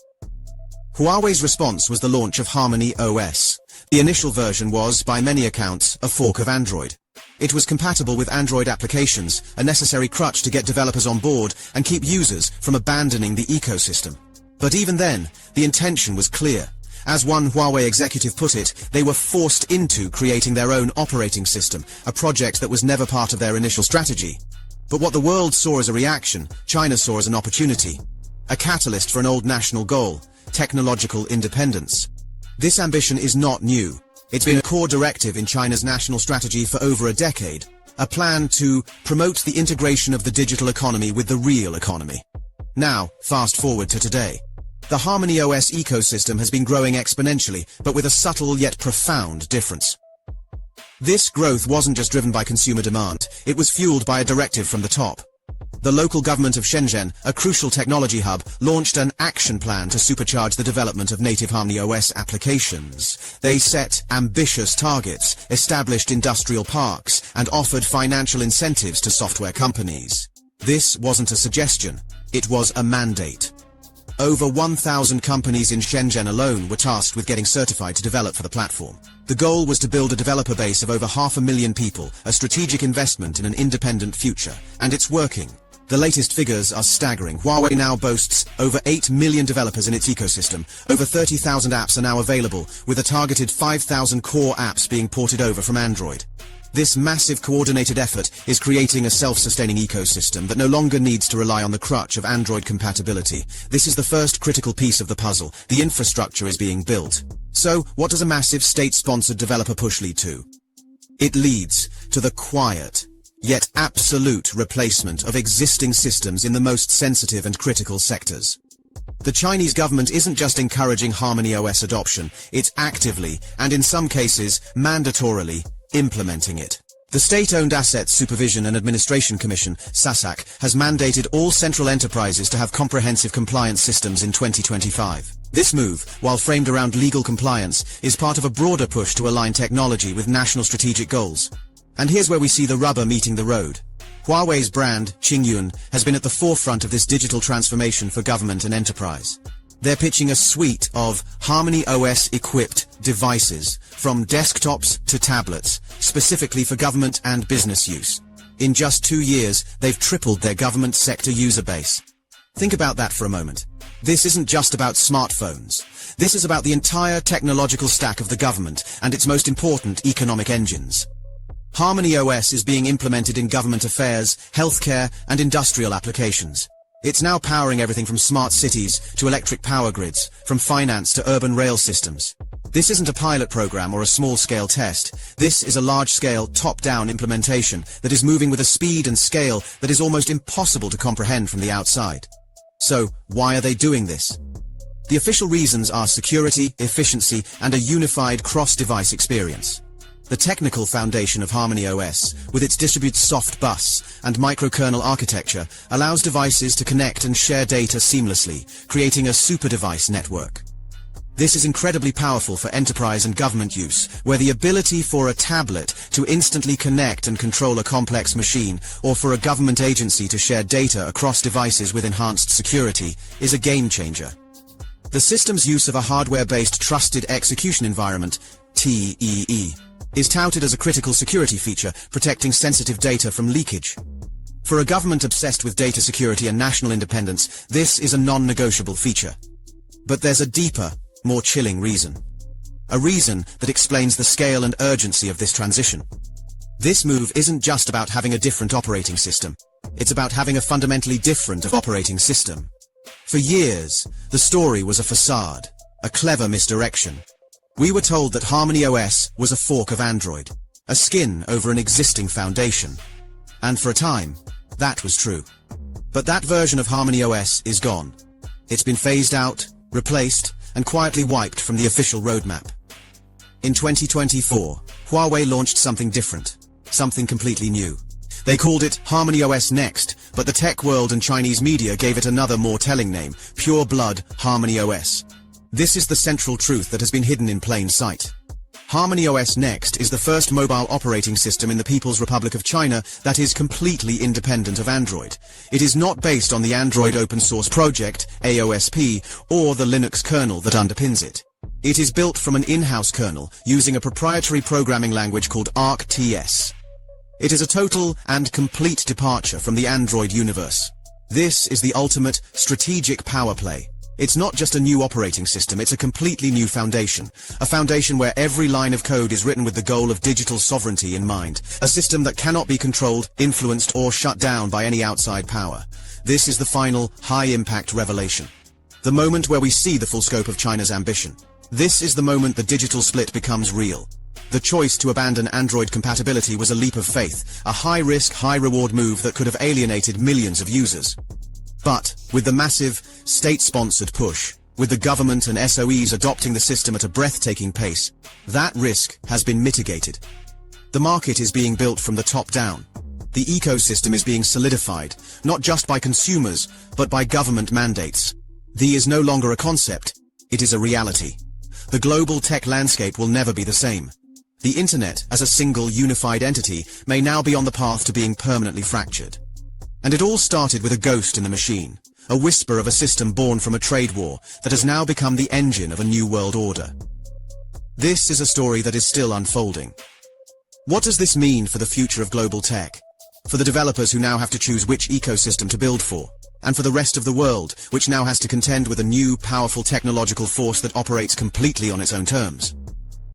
Huawei's response was the launch of HarmonyOS. The initial version was, by many accounts, a fork of Android. It was compatible with Android applications, a necessary crutch to get developers on board and keep users from abandoning the ecosystem. But even then, the intention was clear. As one Huawei executive put it, they were forced into creating their own operating system, a project that was never part of their initial strategy. But what the world saw as a reaction, China saw as an opportunity. A catalyst for an old national goal, technological independence. This ambition is not new. It's been a core directive in China's national strategy for over a decade, a plan to promote the integration of the digital economy with the real economy. Now, fast forward to today. The HarmonyOS ecosystem has been growing exponentially, but with a subtle yet profound difference. This growth wasn't just driven by consumer demand, it was fueled by a directive from the top. The local government of Shenzhen, a crucial technology hub, launched an action plan to supercharge the development of native HarmonyOS applications. They set ambitious targets, established industrial parks, and offered financial incentives to software companies. This wasn't a suggestion, it was a mandate. Over 1,000 companies in Shenzhen alone were tasked with getting certified to develop for the platform. The goal was to build a developer base of over 500,000 people, a strategic investment in an independent future. And it's working. The latest figures are staggering. Huawei now boasts over 8 million developers in its ecosystem. Over 30,000 apps are now available, with a targeted 5,000 core apps being ported over from Android. This massive coordinated effort is creating a self-sustaining ecosystem that no longer needs to rely on the crutch of Android compatibility. This is the first critical piece of the puzzle. The infrastructure is being built. So, what does a massive state-sponsored developer push lead to? It leads to the quiet, yet absolute replacement of existing systems in the most sensitive and critical sectors. The Chinese government isn't just encouraging HarmonyOS adoption, it's actively, and in some cases, mandatorily, implementing it. The State-Owned Assets Supervision and Administration Commission, SASAC, has mandated all central enterprises to have comprehensive compliance systems in 2025. This move, while framed around legal compliance, is part of a broader push to align technology with national strategic goals. And here's where we see the rubber meeting the road. Huawei's brand, Qingyun, has been at the forefront of this digital transformation for government and enterprise. They're pitching a suite of HarmonyOS-equipped devices, from desktops to tablets, specifically for government and business use. In just 2 years, they've tripled their government sector user base. Think about that for a moment. This isn't just about smartphones. This is about the entire technological stack of the government and its most important economic engines. HarmonyOS is being implemented in government affairs, healthcare, and industrial applications. It's now powering everything from smart cities to electric power grids, from finance to urban rail systems. This isn't a pilot program or a small-scale test. This is a large-scale, top-down implementation that is moving with a speed and scale that is almost impossible to comprehend from the outside. So, why are they doing this? The official reasons are security, efficiency, and a unified cross-device experience. The technical foundation of HarmonyOS, with its distributed soft bus and microkernel architecture, allows devices to connect and share data seamlessly, creating a super-device network. This is incredibly powerful for enterprise and government use, where the ability for a tablet to instantly connect and control a complex machine, or for a government agency to share data across devices with enhanced security, is a game-changer. The system's use of a hardware-based trusted execution environment, TEE, is touted as a critical security feature, protecting sensitive data from leakage. For a government obsessed with data security and national independence, this is a non-negotiable feature. But there's a deeper, more chilling reason. A reason that explains the scale and urgency of this transition. This move isn't just about having a different operating system. It's about having a fundamentally different operating system. For years, the story was a facade, a clever misdirection. We were told that HarmonyOS was a fork of Android, a skin over an existing foundation. And for a time, that was true. But that version of HarmonyOS is gone. It's been phased out, replaced, and quietly wiped from the official roadmap. In 2024, Huawei launched something different, something completely new. They called it HarmonyOS Next, but the tech world and Chinese media gave it another more telling name, pure blood HarmonyOS. This is the central truth that has been hidden in plain sight. HarmonyOS Next is the first mobile operating system in the People's Republic of China that is completely independent of Android. It is not based on the Android open source project, AOSP, or the Linux kernel that underpins it. It is built from an in-house kernel using a proprietary programming language called ArcTS. It is a total and complete departure from the Android universe. This is the ultimate strategic power play. It's not just a new operating system, it's a completely new foundation. A foundation where every line of code is written with the goal of digital sovereignty in mind. A system that cannot be controlled, influenced, or shut down by any outside power. This is the final, high-impact revelation. The moment where we see the full scope of China's ambition. This is the moment the digital split becomes real. The choice to abandon Android compatibility was a leap of faith, a high-risk, high-reward move that could have alienated millions of users. But, with the massive, state-sponsored push, with the government and SOEs adopting the system at a breathtaking pace, that risk has been mitigated. The market is being built from the top down. The ecosystem is being solidified, not just by consumers, but by government mandates. The is no longer a concept, it is a reality. The global tech landscape will never be the same. The internet, as a single unified entity, may now be on the path to being permanently fractured. And it all started with a ghost in the machine, a whisper of a system born from a trade war that has now become the engine of a new world order. This is a story that is still unfolding. What does this mean for the future of global tech? For the developers who now have to choose which ecosystem to build for, and for the rest of the world, which now has to contend with a new, powerful technological force that operates completely on its own terms.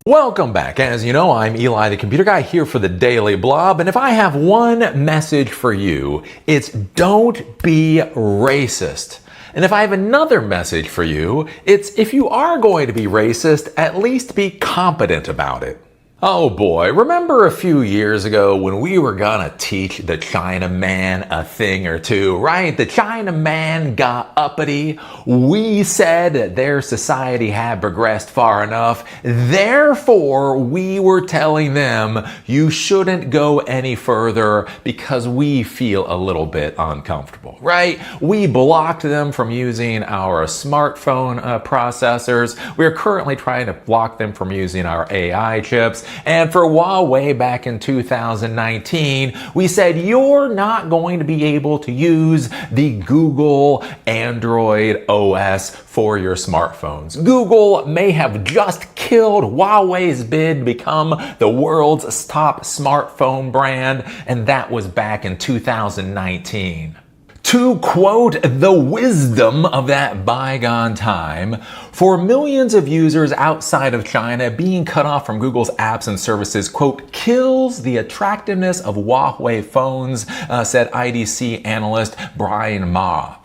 Welcome back. As you know, I'm Eli, the computer guy, here for the Daily Blob, and if I have one message for you, it's don't be racist. And if I have another message for you, it's if you are going to be racist, at least be competent about it. Oh boy, remember a few years ago when we were gonna teach the Chinaman a thing or two, right? The Chinaman got uppity. We said that their society had progressed far enough. Therefore, we were telling them you shouldn't go any further because we feel a little bit uncomfortable, right? We blocked them from using our smartphone processors. We're currently trying to block them from using our AI chips. And for Huawei back in 2019, we said you're not going to be able to use the Google Android OS for your smartphones. Google may have just killed Huawei's bid to become the world's top smartphone brand, and that was back in 2019. To quote the wisdom of that bygone time, for millions of users outside of China, being cut off from Google's apps and services, quote, kills the attractiveness of Huawei phones, said IDC analyst Brian Ma.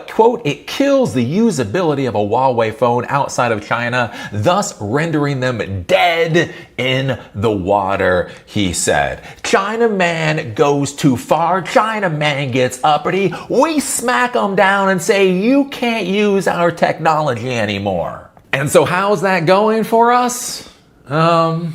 Quote, it kills the usability of a Huawei phone outside of China, thus rendering them dead in the water, he said. Chinaman goes too far. Chinaman gets uppity. We smack them down and say, you can't use our technology anymore. And so how's that going for us? Well,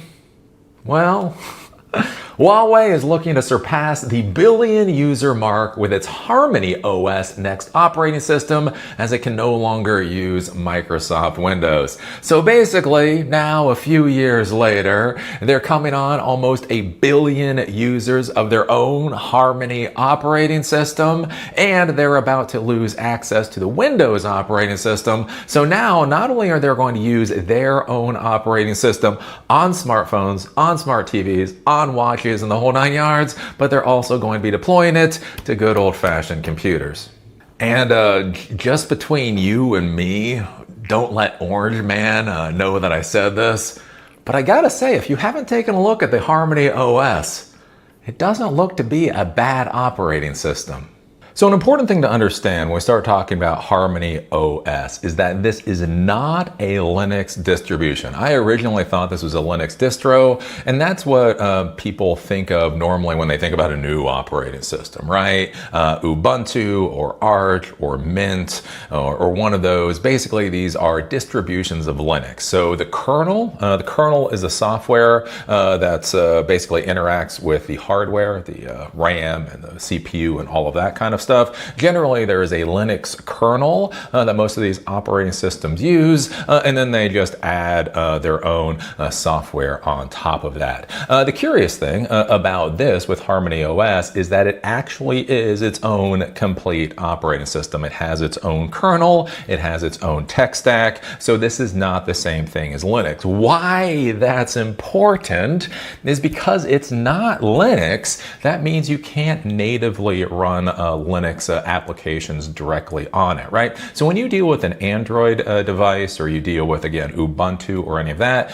Huawei is looking to surpass the billion user mark with its HarmonyOS Next operating system, as it can no longer use Microsoft Windows. So basically, now a few years later, they're coming on almost a billion users of their own Harmony operating system, and they're about to lose access to the Windows operating system. So now, not only are they going to use their own operating system on smartphones, on smart TVs, on watches, and the whole 9 yards, but they're also going to be deploying it to good old-fashioned computers. And just between you and me, don't let Orange Man know that I said this, but I gotta say, if you haven't taken a look at the HarmonyOS, it doesn't look to be a bad operating system. So an important thing to understand when we start talking about HarmonyOS is that this is not a Linux distribution. I originally thought this was a Linux distro, and that's what people think of normally when they think about a new operating system, right? Ubuntu or Arch or Mint or one of those. Basically, these are distributions of Linux. So the kernel is the software that's basically interacts with the hardware, the RAM and the CPU and all of that kind of stuff. Generally, there is a Linux kernel that most of these operating systems use, and then they just add their own software on top of that. The curious thing about this with HarmonyOS is that it actually is its own complete operating system. It has its own kernel, it has its own tech stack, so this is not the same thing as Linux. Why that's important is because it's not Linux. That means you can't natively run Linux applications directly on it, right? So when you deal with an Android device, or you deal with, again, Ubuntu or any of that,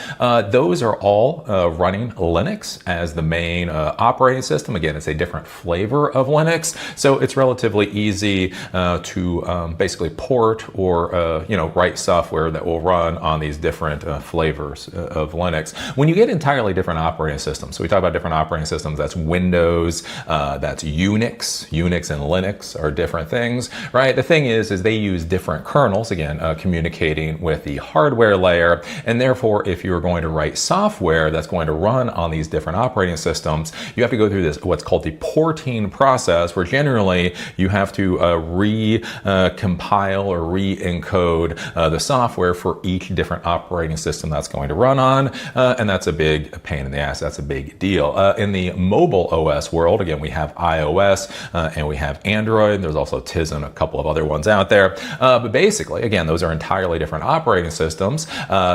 those are all running Linux as the main operating system. Again, it's a different flavor of Linux, so it's relatively easy to basically port or write software that will run on these different flavors of Linux. When you get entirely different operating systems, so we talk about different operating systems, that's Windows, that's Unix. Unix and Linux are different things, right? The thing is they use different kernels, again, communicating with the hardware layer, and therefore if you're going to write software that's going to run on these different operating systems, you have to go through this, what's called the porting process, where generally you have to recompile or re-encode the software for each different operating system that's going to run on, and that's a big pain in the ass. That's a big deal. In the mobile OS world, again, we have iOS and we have Android. There's also Tizen, a couple of other ones out there. But basically, again, those are entirely different operating systems.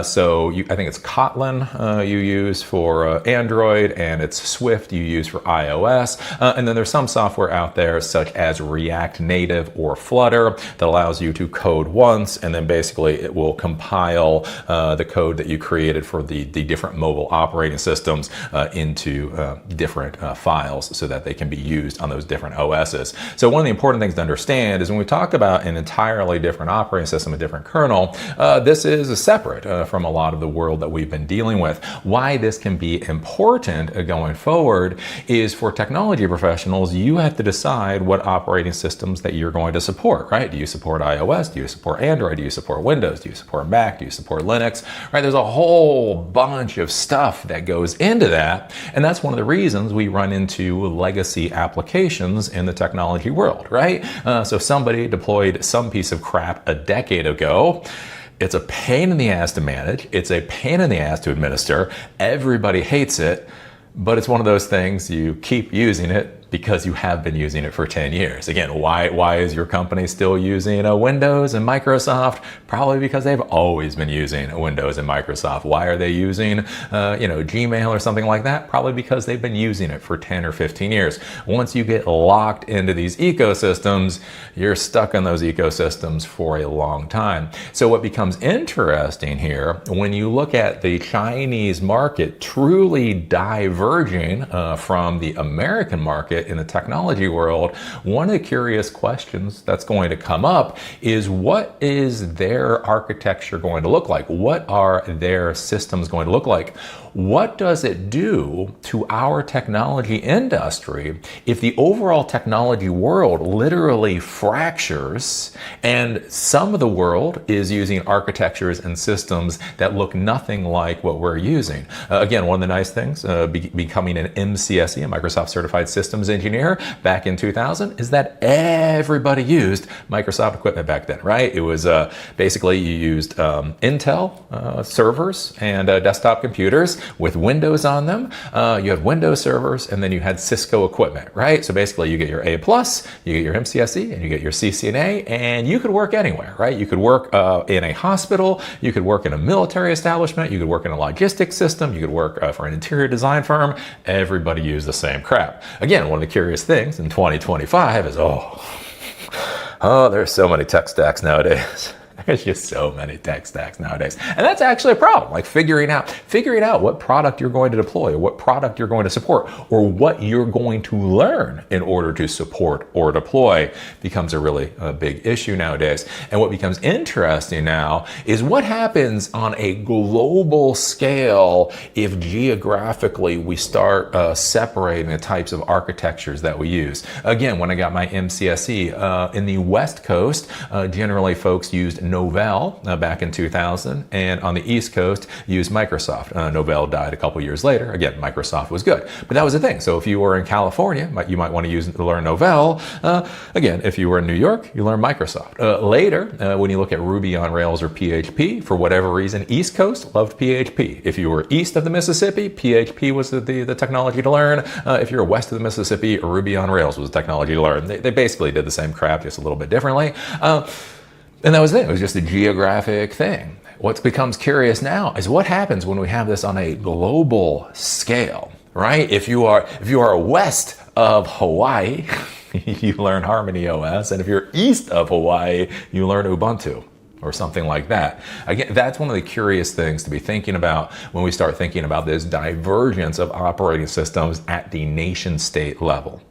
So I think it's Kotlin you use for Android, and it's Swift you use for iOS. And then there's some software out there, such as React Native or Flutter, that allows you to code once, and then basically it will compile the code that you created for the different mobile operating systems into different files so that they can be used on those different OSs. So one of the important things to understand is when we talk about an entirely different operating system, a different kernel, this is separate from a lot of the world that we've been dealing with. Why this can be important going forward is, for technology professionals, you have to decide what operating systems that you're going to support, right? Do you support iOS? Do you support Android? Do you support Windows? Do you support Mac? Do you support Linux? Right? There's a whole bunch of stuff that goes into that, and that's one of the reasons we run into legacy applications in the technology world, right? So somebody deployed some piece of crap a decade ago. It's a pain in the ass to manage. It's a pain in the ass to administer. Everybody hates it, but it's one of those things, you keep using it because you have been using it for 10 years. Again, why is your company still using Windows and Microsoft? Probably because they've always been using Windows and Microsoft. Why are they using Gmail or something like that? Probably because they've been using it for 10 or 15 years. Once you get locked into these ecosystems, you're stuck in those ecosystems for a long time. So what becomes interesting here, when you look at the Chinese market truly diverging from the American market in the technology world, one of the curious questions that's going to come up is, what is their architecture going to look like? What are their systems going to look like? What does it do to our technology industry if the overall technology world literally fractures and some of the world is using architectures and systems that look nothing like what we're using? Again, one of the nice things, becoming an MCSE, a Microsoft Certified Systems Engineer, back in 2000, is that everybody used Microsoft equipment back then, right? It was basically you used Intel servers and desktop computers with Windows on them. You had Windows servers, and then you had Cisco equipment, right? So basically you get your A+, you get your MCSE, and you get your CCNA, and you could work anywhere, right? You could work in a hospital, you could work in a military establishment, you could work in a logistics system, you could work for an interior design firm. Everybody used the same crap. Again, one of the curious things in 2025 is, there's so many tech stacks nowadays. There's just so many tech stacks nowadays. And that's actually a problem, like figuring out what product you're going to deploy, or what product you're going to support, or what you're going to learn in order to support or deploy becomes a really big issue nowadays. And what becomes interesting now is what happens on a global scale if geographically we start separating the types of architectures that we use. Again, when I got my MCSE in the West Coast, generally folks used Novell back in 2000, and on the East Coast used Microsoft. Novell died a couple years later. Again, Microsoft was good, but that was the thing. So if you were in California, you might want to learn Novell. Again, if you were in New York, you learn Microsoft. Later, when you look at Ruby on Rails or PHP, for whatever reason, East Coast loved PHP. If you were east of the Mississippi, PHP was the technology to learn. If you're west of the Mississippi, Ruby on Rails was the technology to learn. They basically did the same crap, just a little bit differently. And that was it. It was just a geographic thing. What becomes curious now is what happens when we have this on a global scale, right? If you are west of Hawaii, you learn HarmonyOS, and if you're east of Hawaii, you learn Ubuntu or something like that. Again, that's one of the curious things to be thinking about when we start thinking about this divergence of operating systems at the nation state level.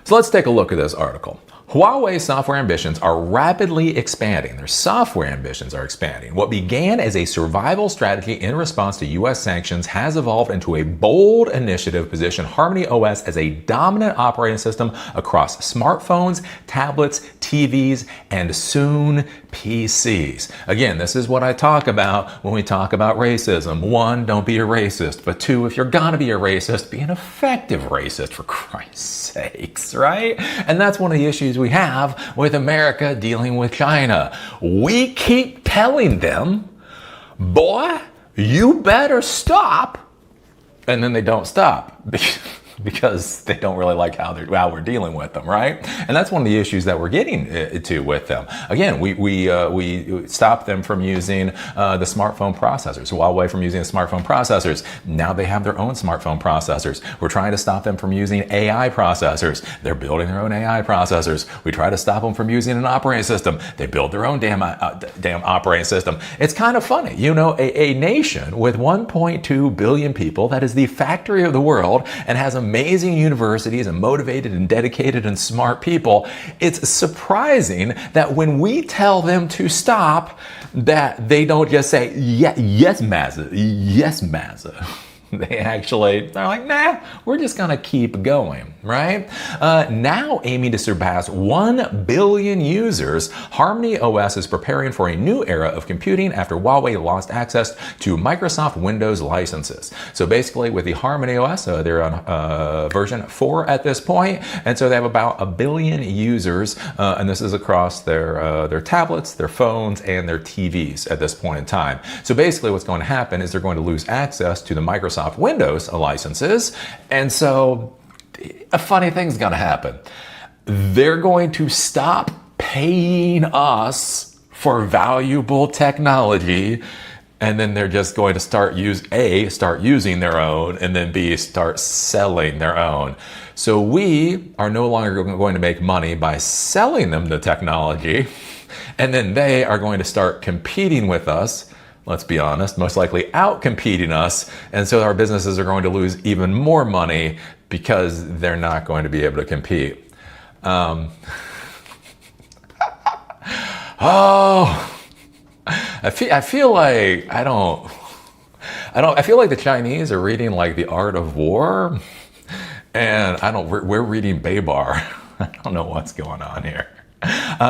So let's take a look at this article. Huawei's software ambitions are rapidly expanding. Their software ambitions are expanding. What began as a survival strategy in response to US sanctions has evolved into a bold initiative positioning HarmonyOS as a dominant operating system across smartphones, tablets, TVs, and soon PCs. Again, this is what I talk about when we talk about racism. One, don't be a racist. But two, if you're gonna be a racist, be an effective racist, for Christ's sakes, right? And that's one of the issues we have with America dealing with China. We keep telling them, boy, you better stop. And then they don't stop because they don't really like how we're dealing with them, right? And that's one of the issues that we're getting to with them. Again, we stop them from using the smartphone processors, Huawei from using the smartphone processors. Now they have their own smartphone processors. We're trying to stop them from using AI processors. They're building their own AI processors. We try to stop them from using an operating system. They build their own damn operating system. It's kind of funny, you know, a nation with 1.2 billion people that is the factory of the world and has amazing universities and motivated and dedicated and smart people. It's surprising that when we tell them to stop, that they don't just say, yeah, yes, Mazza, yes, Mazza. They're like, nah, we're just gonna keep going, right? Now aiming to surpass 1 billion users, HarmonyOS is preparing for a new era of computing after Huawei lost access to Microsoft Windows licenses. So basically with the HarmonyOS, they're on version 4 at this point, and so they have about 1 billion users, and this is across their tablets, their phones, and their TVs at this point in time. So basically what's going to happen is they're going to lose access to the Microsoft Windows licenses, and so a funny thing's gonna happen. They're going to stop paying us for valuable technology, and then they're just going to start using their own, and then B, start selling their own. So we are no longer going to make money by selling them the technology, and then they are going to start competing with us. Let's be honest, most likely out-competing us, and so our businesses are going to lose even more money because they're not going to be able to compete. I feel like I feel like the Chinese are reading like The Art of War, and we're reading Baybar. I don't know what's going on here.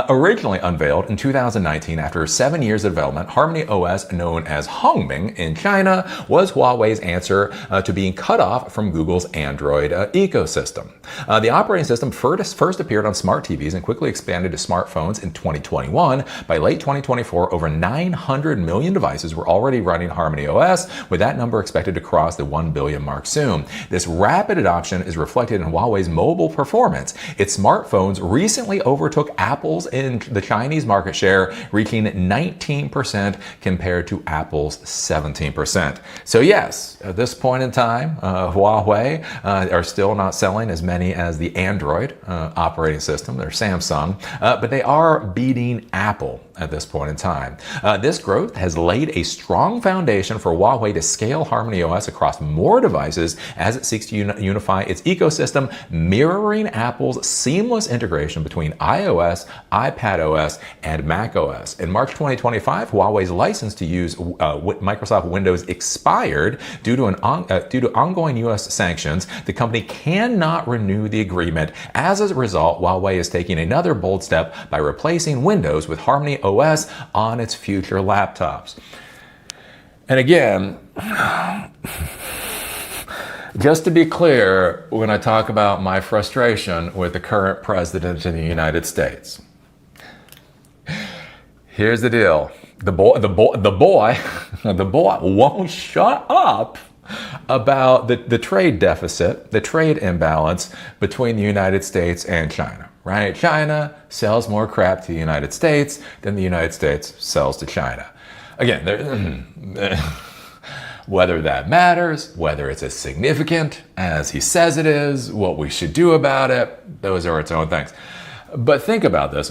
Originally unveiled in 2019 after 7 years of development, HarmonyOS, known as Hongming in China, was Huawei's answer to being cut off from Google's Android ecosystem. The operating system first appeared on smart TVs and quickly expanded to smartphones in 2021. By late 2024, over 900 million devices were already running HarmonyOS, with that number expected to cross the 1 billion mark soon. This rapid adoption is reflected in Huawei's mobile performance. Its smartphones recently overtook Apple's in the Chinese market share, reaching 19% compared to Apple's 17%. So yes, at this point in time, Huawei are still not selling as many as the Android operating system, their Samsung, but they are beating Apple at this point in time. This growth has laid a strong foundation for Huawei to scale HarmonyOS across more devices as it seeks to unify its ecosystem, mirroring Apple's seamless integration between iOS, iPadOS, and macOS. In March 2025, Huawei's license to use Microsoft Windows expired due to ongoing U.S. sanctions. The company cannot renew the agreement. As a result, Huawei is taking another bold step by replacing Windows with HarmonyOS on its future laptops. And again, just to be clear, when I talk about my frustration with the current president of the United States, here's the deal. The boy won't shut up about the trade deficit, the trade imbalance between the United States and China, right? China sells more crap to the United States than the United States sells to China. Again, whether that matters, whether it's as significant as he says it is, what we should do about it, those are its own things. But think about this,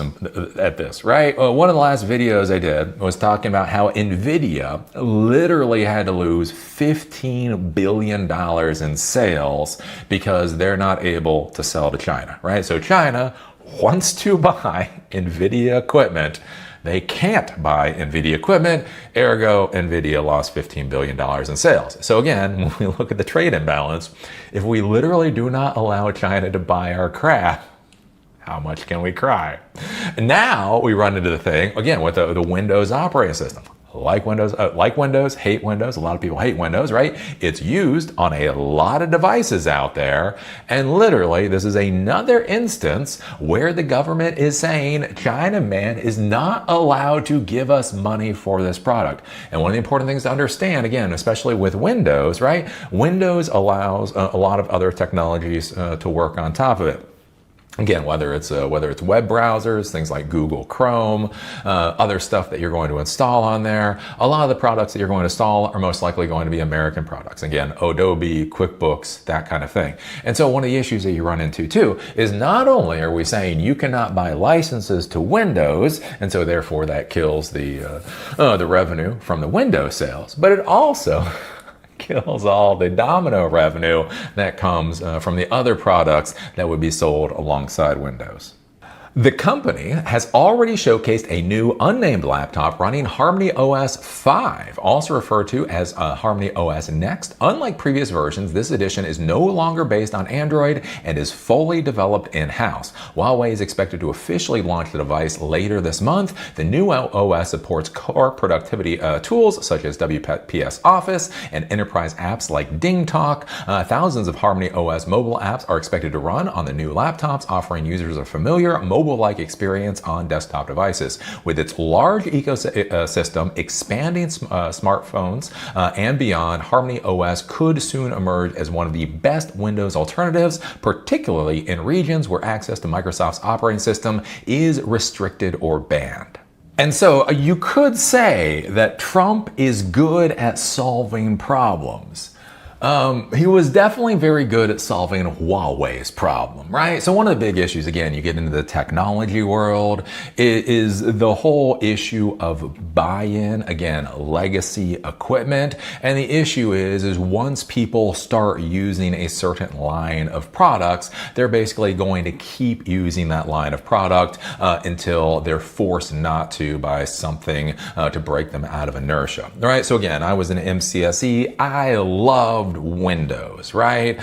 right? One of the last videos I did was talking about how NVIDIA literally had to lose $15 billion in sales because they're not able to sell to China, right? So China wants to buy NVIDIA equipment. They can't buy NVIDIA equipment, ergo NVIDIA lost $15 billion in sales. So again, when we look at the trade imbalance, if we literally do not allow China to buy our crap, how much can we cry? Now we run into the thing, again, with the Windows operating system. Like Windows, hate Windows. A lot of people hate Windows, right? It's used on a lot of devices out there. And literally, this is another instance where the government is saying China, man, is not allowed to give us money for this product. And one of the important things to understand, again, especially with Windows, right? Windows allows a lot of other technologies to work on top of it. Again, whether it's web browsers, things like Google Chrome, other stuff that you're going to install on there, a lot of the products that you're going to install are most likely going to be American products. Again, Adobe, QuickBooks, that kind of thing. And so one of the issues that you run into too is not only are we saying you cannot buy licenses to Windows, and so therefore that kills the revenue from the Windows sales, but it also kills all the domino revenue that comes from the other products that would be sold alongside Windows. The company has already showcased a new unnamed laptop running HarmonyOS 5, also referred to as HarmonyOS Next. Unlike previous versions, this edition is no longer based on Android and is fully developed in-house. Huawei is expected to officially launch the device later this month. The new OS supports core productivity tools such as WPS Office and enterprise apps like DingTalk. Thousands of HarmonyOS mobile apps are expected to run on the new laptops, offering users a familiar mobile-like experience on desktop devices. With its large ecosystem expanding smartphones and beyond, HarmonyOS could soon emerge as one of the best Windows alternatives, particularly in regions where access to Microsoft's operating system is restricted or banned. And so you could say that Trump is good at solving problems. He was definitely very good at solving Huawei's problem, right? So one of the big issues, again, you get into the technology world, is the whole issue of buy-in, again, legacy equipment. And the issue is once people start using a certain line of products, they're basically going to keep using that line of product until they're forced not to by something to break them out of inertia, right? So again, I was in MCSE. I loved Windows, right?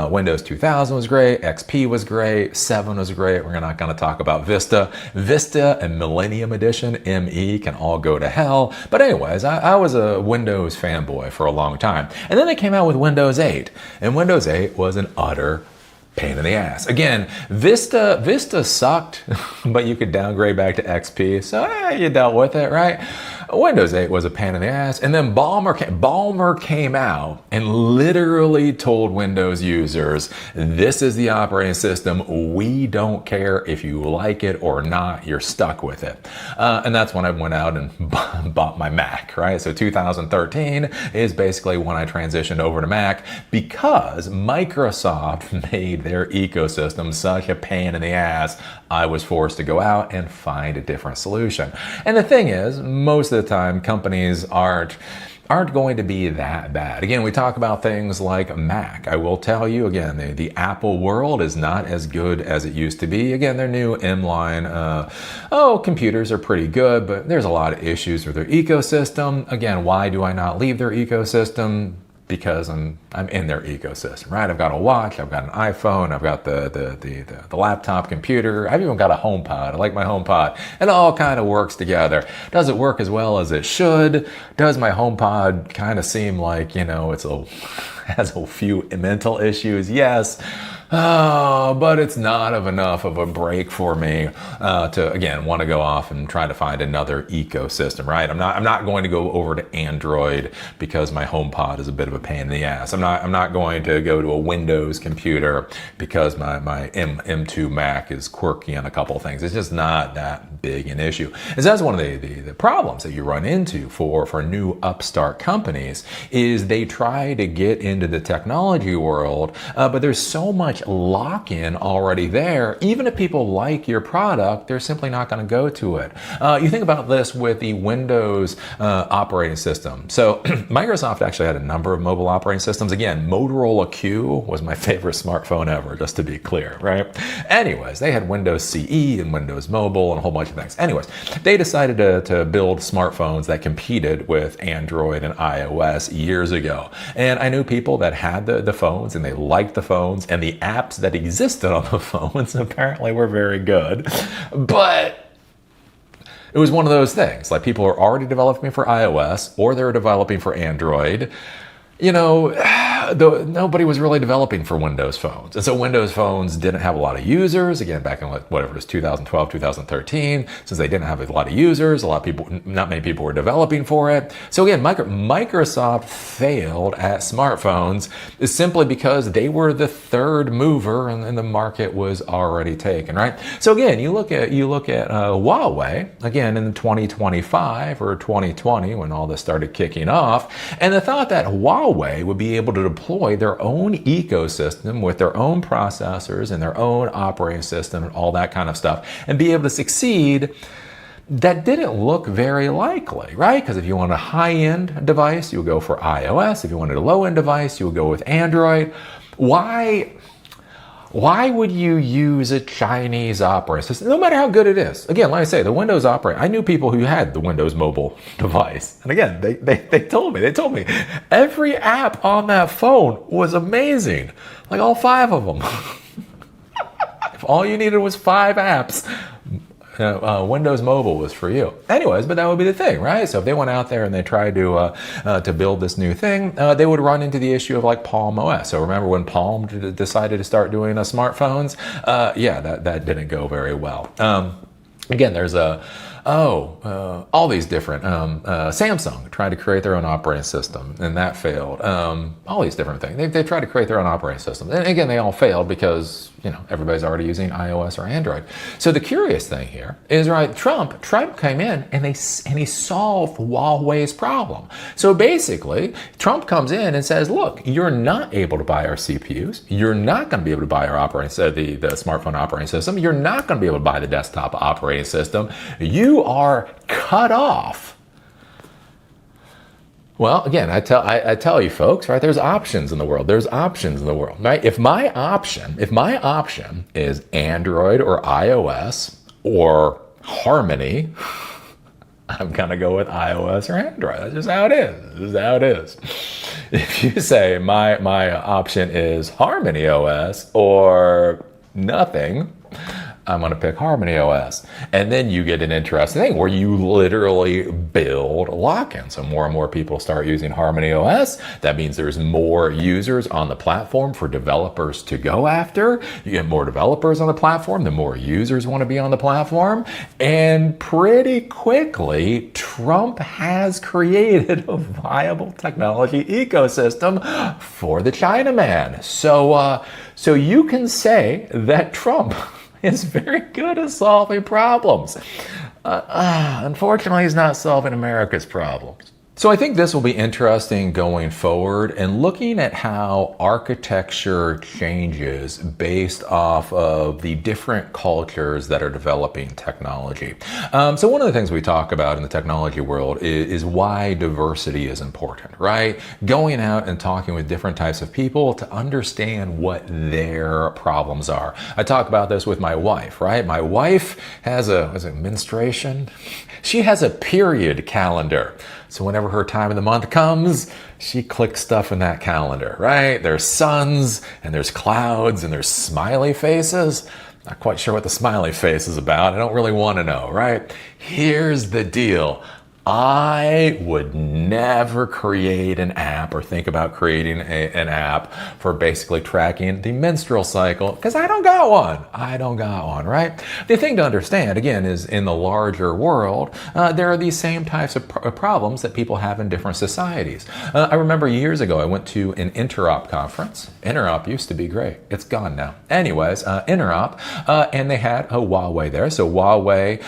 Windows 2000 was great, XP was great, 7 was great. We're not going to talk about Vista. Vista and Millennium Edition, ME, can all go to hell. But anyways, I was a Windows fanboy for a long time. And then they came out with Windows 8. And Windows 8 was an utter pain in the ass. Again, Vista sucked, but you could downgrade back to XP. So you dealt with it, right? Windows 8 was a pain in the ass, and then Balmer came out and literally told Windows users, this is the operating system, we don't care if you like it or not, you're stuck with it. And that's when I went out and bought my Mac, right? So 2013 is basically when I transitioned over to Mac because Microsoft made their ecosystem such a pain in the ass, I was forced to go out and find a different solution. And the thing is, most of the time, companies aren't aren't going to be that bad. Again, we talk about things like Mac. I will tell you again, the Apple world is not as good as it used to be. Again, their new M-line, computers are pretty good, but there's a lot of issues with their ecosystem. Again, why do I not leave their ecosystem? Because I'm in their ecosystem, right? I've got a watch, I've got an iPhone, I've got the laptop computer, I've even got a HomePod. I like my HomePod. It all kind of works together. Does it work as well as it should? Does my HomePod kind of seem like, has a few mental issues? Yes. But it's not enough of a break for me to, again, want to go off and try to find another ecosystem, right? I'm not going to go over to Android because my HomePod is a bit of a pain in the ass. I'm not going to go to a Windows computer because my M2 Mac is quirky on a couple of things. It's just not that big an issue. And so that's one of the problems that you run into for new upstart companies is they try to get into the technology world, but there's so much lock-in already there. Even if people like your product, they're simply not going to go to it. You think about this with the Windows operating system. So Microsoft actually had a number of mobile operating systems. Again, Motorola Q was my favorite smartphone ever, just to be clear, right? Anyways, they had Windows CE and Windows Mobile and a whole bunch of things. Anyways, they decided to build smartphones that competed with Android and iOS years ago. And I knew people that had the phones and they liked the phones, and the apps that existed on the phones apparently were very good. But it was one of those things, like people are already developing for iOS or they're developing for Android. Nobody was really developing for Windows phones. And so Windows phones didn't have a lot of users. Again, back in whatever it was, 2012, 2013, since they didn't have a lot of users, not many people were developing for it. So again, Microsoft failed at smartphones is simply because they were the third mover and the market was already taken, right? So again, you look at Huawei, again, in 2025 or 2020 when all this started kicking off, and the thought that Huawei would be able to deploy their own ecosystem with their own processors and their own operating system and all that kind of stuff and be able to succeed, that didn't look very likely, right? Because if you want a high-end device, you would go for iOS. If you wanted a low-end device, you would go with Android. Why would you use a Chinese operating system, no matter how good it is? Again, like I say, the Windows operating, I knew people who had the Windows mobile device. And again, they told me, every app on that phone was amazing. Like all 5 of them. If all you needed was 5 apps, Windows Mobile was for you. Anyways, but that would be the thing, right? So if they went out there and they tried to build this new thing, they would run into the issue of like Palm OS. So remember when Palm decided to start doing smartphones? That didn't go very well. Again, there's all these different, Samsung tried to create their own operating system and that failed. All these different things. They tried to create their own operating system. And again, they all failed because, everybody's already using iOS or Android. So the curious thing here is, right, Trump came in and he solved Huawei's problem. So basically, Trump comes in and says, look, you're not able to buy our CPUs. You're not going to be able to buy our the smartphone operating system. You're not going to be able to buy the desktop operating system. You are cut off. Well, again, I tell you folks, right, there's options in the world. There's options in the world, right? If my option is Android or iOS or Harmony, I'm going to go with iOS or Android. That's just how it is. This is how it is. If you say my option is HarmonyOS or nothing, I'm going to pick HarmonyOS. And then you get an interesting thing where you literally build lock-in. So more and more people start using HarmonyOS. That means there's more users on the platform for developers to go after. You get more developers on the platform, the more users want to be on the platform. And pretty quickly, Trump has created a viable technology ecosystem for the Chinaman. So you can say that Trump is very good at solving problems. Unfortunately, he's not solving America's problems. So I think this will be interesting going forward and looking at how architecture changes based off of the different cultures that are developing technology. So one of the things we talk about in the technology world is why diversity is important, right? Going out and talking with different types of people to understand what their problems are. I talk about this with my wife, right? My wife has a menstruation? She has a period calendar. So whenever her time of the month comes, she clicks stuff in that calendar, right? There's suns and there's clouds and there's smiley faces. Not quite sure what the smiley face is about. I don't really want to know, right? Here's the deal. I would never create an app or think about creating an app for basically tracking the menstrual cycle because I don't got one, right? The thing to understand, again, is in the larger world, there are these same types of problems that people have in different societies. I remember years ago, I went to an Interop conference. Interop used to be great. It's gone now. Anyways, Interop, and they had a Huawei there. So Huawei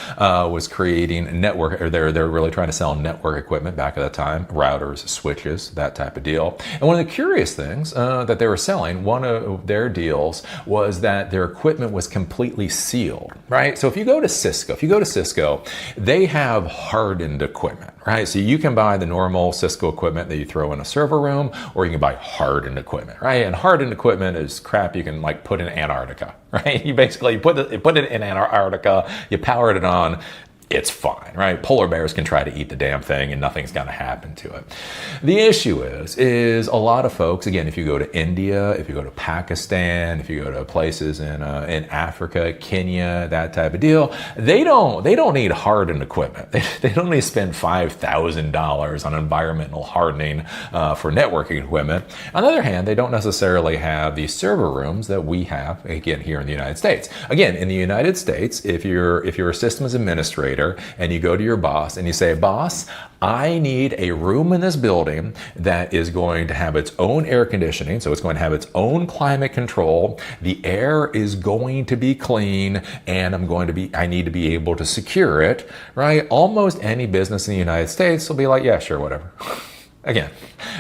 was creating a network, or they're really trying to sell network equipment back at the time, routers, switches, that type of deal. And one of the curious things that they were selling, one of their deals was that their equipment was completely sealed, right? So if you go to Cisco, they have hardened equipment, right? So you can buy the normal Cisco equipment that you throw in a server room, or you can buy hardened equipment, right? And hardened equipment is crap you can like put in Antarctica, right? You basically put it in Antarctica, you power it on, it's fine, right? Polar bears can try to eat the damn thing and nothing's going to happen to it. The issue is a lot of folks, again, if you go to India, if you go to Pakistan, if you go to places in Africa, Kenya, that type of deal, they don't need hardened equipment. They don't need to spend $5,000 on environmental hardening for networking equipment. On the other hand, they don't necessarily have the server rooms that we have, again, here in the United States. Again, in the United States, if you're a systems administrator, and you go to your boss and you say, boss, I need a room in this building that is going to have its own air conditioning, so it's going to have its own climate control, the air is going to be clean, and I need to be able to secure it, right? Almost any business in the United States will be like, yeah, sure, whatever. Again,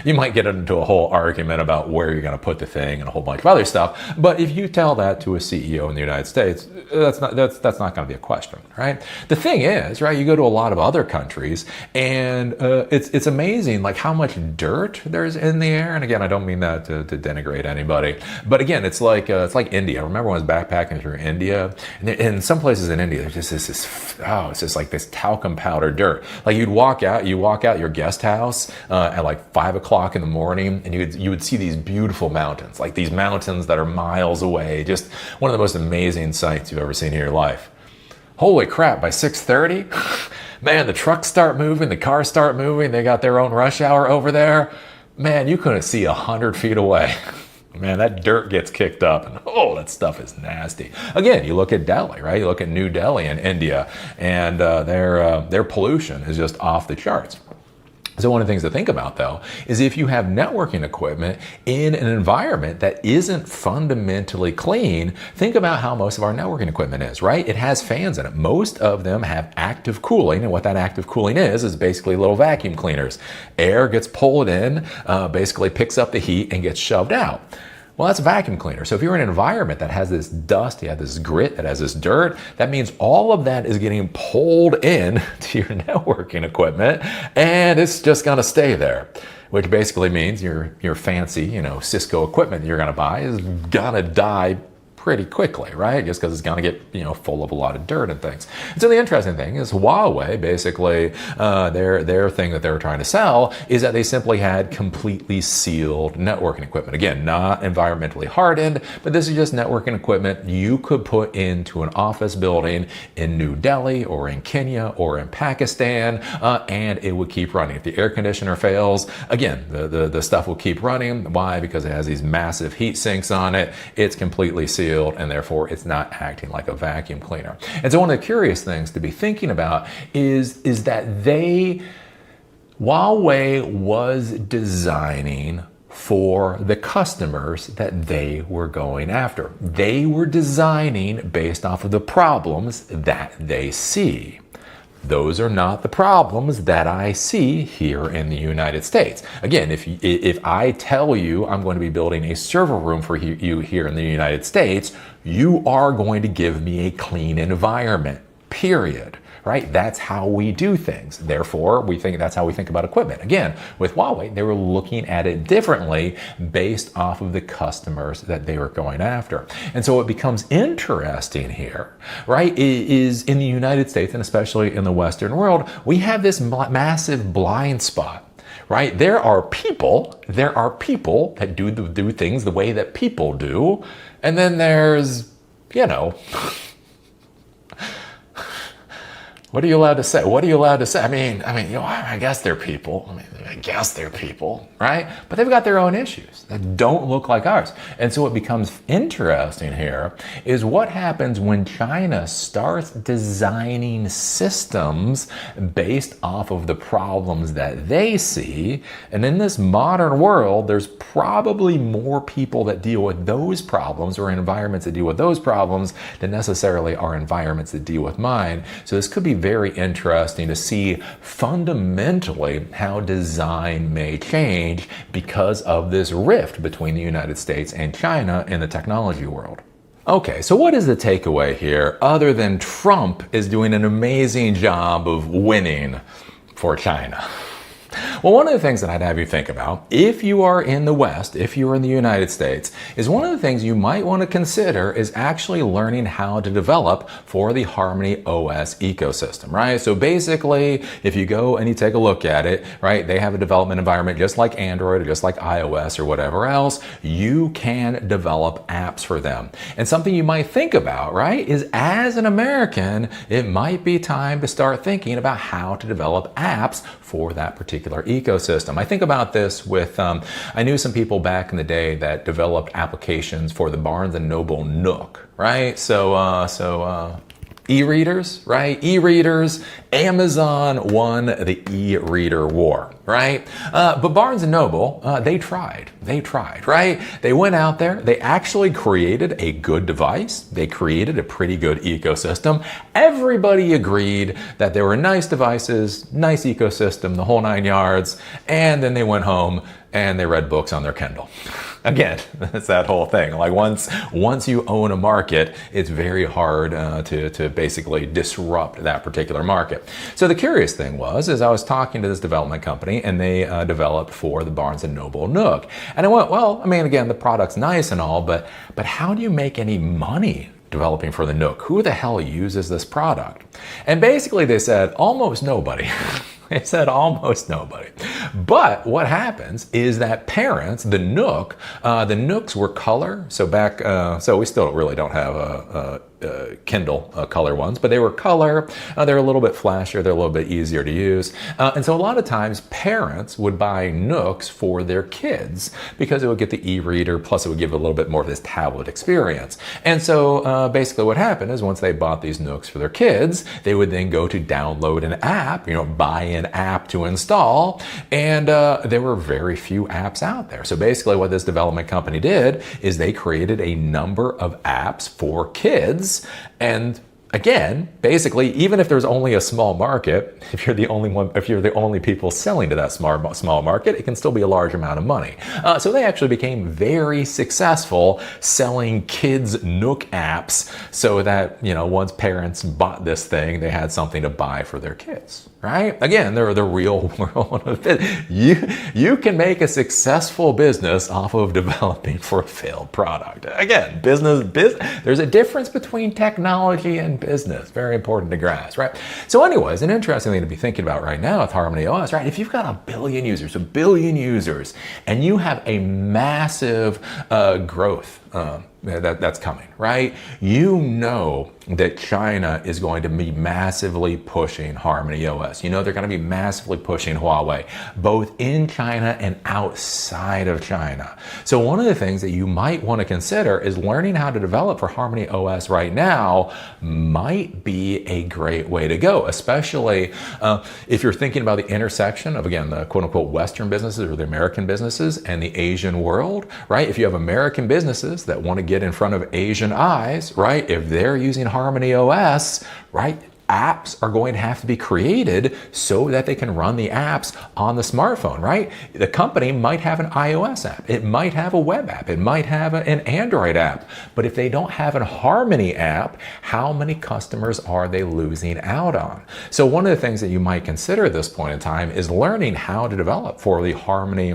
you might get into a whole argument about where you're going to put the thing and a whole bunch of other stuff. But if you tell that to a CEO in the United States, that's not going to be a question, right? The thing is, right, you go to a lot of other countries and it's amazing like how much dirt there's in the air. And again, I don't mean that to denigrate anybody, but again, it's like India. I remember when I was backpacking through India, and in some places in India, there's just it's just like this talcum powder dirt. Like you walk out your guest house at like 5 o'clock in the morning, and you would see these beautiful mountains, like these mountains that are miles away. Just one of the most amazing sights you've ever seen in your life. Holy crap, by 6:30, man, the trucks start moving, the cars start moving, they got their own rush hour over there. Man, you couldn't see 100 feet away. Man, that dirt gets kicked up, and oh, that stuff is nasty. Again, you look at Delhi, right? You look at New Delhi in India, and their pollution is just off the charts. So one of the things to think about, though, is if you have networking equipment in an environment that isn't fundamentally clean, think about how most of our networking equipment is, right? It has fans in it. Most of them have active cooling, and what that active cooling is basically little vacuum cleaners. Air gets pulled in, basically picks up the heat and gets shoved out. Well, that's a vacuum cleaner. So if you're in an environment that has this dust, you have this grit, that has this dirt, that means all of that is getting pulled in to your networking equipment, and it's just gonna stay there. Which basically means your fancy, Cisco equipment that you're gonna buy is gonna die pretty quickly, right? Just because it's going to get, full of a lot of dirt and things. And so the interesting thing is Huawei, basically, their thing that they were trying to sell is that they simply had completely sealed networking equipment. Again, not environmentally hardened, but this is just networking equipment you could put into an office building in New Delhi or in Kenya or in Pakistan, and it would keep running. If the air conditioner fails, again, the stuff will keep running. Why? Because it has these massive heat sinks on it. It's completely sealed, and therefore it's not acting like a vacuum cleaner. And so one of the curious things to be thinking about is that Huawei was designing for the customers that they were going after. They were designing based off of the problems that they see. those are not the problems that I see here in the United States. Again, if I tell you I'm going to be building a server room for you here in the United States, you are going to give me a clean environment, period. Right? That's how we do things. Therefore, that's how we think about equipment. Again, with Huawei, they were looking at it differently based off of the customers that they were going after. And so what becomes interesting here, right, is in the United States, and especially in the Western world, we have this massive blind spot. Right? There are people that do things the way that people do. And then there's, what are you allowed to say? What are you allowed to say? I mean, I guess they're people. I guess they're people, right? But they've got their own issues that don't look like ours. And so what becomes interesting here is what happens when China starts designing systems based off of the problems that they see. And in this modern world, there's probably more people that deal with those problems or environments that deal with those problems than necessarily are environments that deal with mine. So this could be very interesting to see fundamentally how design may change because of this rift between the United States and China in the technology world. Okay, so what is the takeaway here other than Trump is doing an amazing job of winning for China? Well, one of the things that I'd have you think about, if you are in the West, if you are in the United States, is one of the things you might want to consider is actually learning how to develop for the HarmonyOS ecosystem, right? So basically, if you go and you take a look at it, right, they have a development environment just like Android or just like iOS or whatever else. You can develop apps for them. And something you might think about, right, is as an American, it might be time to start thinking about how to develop apps for that particular ecosystem. I think about this with, I knew some people back in the day that developed applications for the Barnes & Noble Nook, right? So e-readers, right? E-readers, Amazon won the e-reader war, right? But Barnes & Noble, they tried, right? They went out there, they actually created a good device. They created a pretty good ecosystem. Everybody agreed that they were nice devices, nice ecosystem, the whole 9 yards. And then they went home and they read books on their Kindle. Again, that's that whole thing. Like once you own a market, it's very hard to basically disrupt that particular market. So the curious thing was, I was talking to this development company and they developed for the Barnes & Noble Nook. And I went, well, I mean, again, the product's nice and all, but how do you make any money developing for the Nook? Who the hell uses this product? And basically they said, almost nobody. They said almost nobody. But what happens is that parents, the Nooks were color. So so we still really don't have Kindle color ones, but they were color. They're a little bit flashier. They're a little bit easier to use. And so a lot of times parents would buy Nooks for their kids because it would get the e-reader, plus it would give a little bit more of this tablet experience. And so basically what happened is once they bought these Nooks for their kids, they would then go to download an app, buy an app to install. And there were very few apps out there. So basically what this development company did is they created a number of apps for kids. And again, basically, even if there's only a small market, if you're the only people selling to that small market, it can still be a large amount of money. So they actually became very successful selling kids Nook apps so that, once parents bought this thing, they had something to buy for their kids. Right? Again, they're the real world of it. You can make a successful business off of developing for a failed product. Again, business. There's a difference between technology and business. Very important to grasp, right? So anyways, an interesting thing to be thinking about right now with HarmonyOS, right? If you've got a billion users, and you have a massive growth that's coming, right? That China is going to be massively pushing HarmonyOS. They're going to be massively pushing Huawei, both in China and outside of China. So one of the things that you might want to consider is learning how to develop for HarmonyOS right now might be a great way to go, especially if you're thinking about the intersection of, again, the quote-unquote Western businesses or the American businesses and the Asian world, right? If you have American businesses that want to get in front of Asian eyes, right? If they're using HarmonyOS, right? apps are going to have to be created so that they can run the apps on the smartphone, right? The company might have an iOS app. It might have a web app. It might have an Android app. But if they don't have a Harmony app, how many customers are they losing out on? So one of the things that you might consider at this point in time is learning how to develop for the Harmony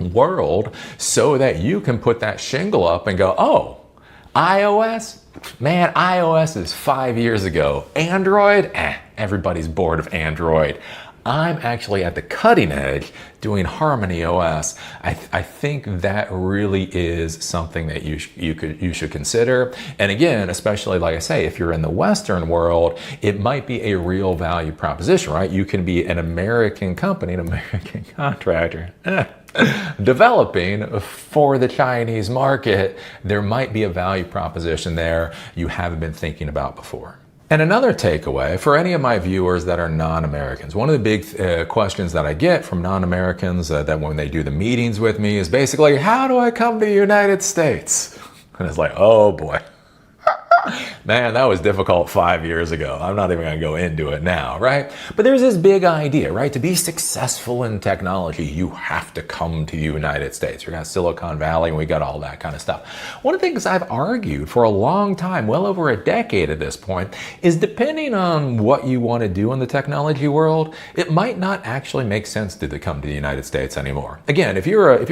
world so that you can put that shingle up and go, oh, iOS? Man, iOS is 5 years ago. Android? Everybody's bored of Android. I'm actually at the cutting edge doing HarmonyOS. I think that really is something that you should consider. And again, especially like I say, if you're in the Western world, it might be a real value proposition, right? You can be an American company, an American contractor, developing for the Chinese market. There might be a value proposition there you haven't been thinking about before. And another takeaway for any of my viewers that are non-Americans, one of the big questions that I get from non-Americans that when they do the meetings with me is basically, how do I come to the United States? And it's like, oh boy. Man, that was difficult 5 years ago. I'm not even going to go into it now, right? But there's this big idea, right? To be successful in technology, you have to come to the United States. We got Silicon Valley and we got all that kind of stuff. One of the things I've argued for a long time, well over a decade at this point, is depending on what you want to do in the technology world, it might not actually make sense to come to the United States anymore. Again, if you're a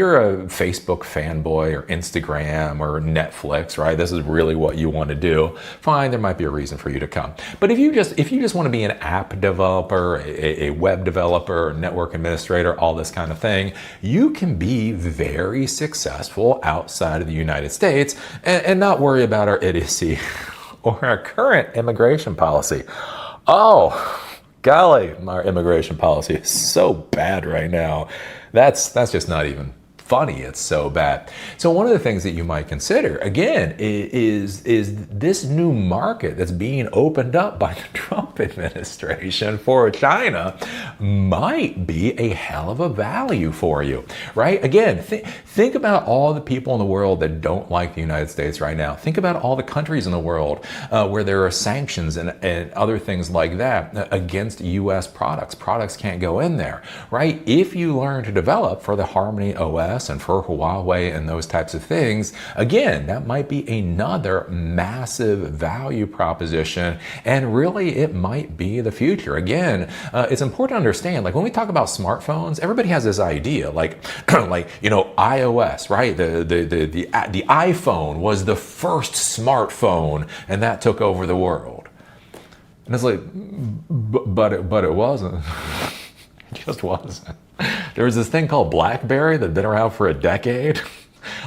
Facebook fanboy or Instagram or Netflix, right? This is really what you want to do. Fine, there might be a reason for you to come. But if you just want to be an app developer, a web developer, network administrator, all this kind of thing, you can be very successful outside of the United States and not worry about our idiocy or our current immigration policy. Oh, golly, our immigration policy is so bad right now. That's just not even funny. It's so bad. So one of the things that you might consider, again, is this new market that's being opened up by the Trump administration for China might be a hell of a value for you, right? Again, think about all the people in the world that don't like the United States right now. Think about all the countries in the world where there are sanctions and other things like that against U.S. products. Products can't go in there, right? If you learn to develop for the HarmonyOS and for Huawei and those types of things, again, that might be another massive value proposition, and really it might be the future. Again, it's important to understand, like when we talk about smartphones, everybody has this idea, like iOS, right? The iPhone was the first smartphone, and that took over the world. And it's like, but it wasn't. It just wasn't. There was this thing called BlackBerry that had been around for a decade.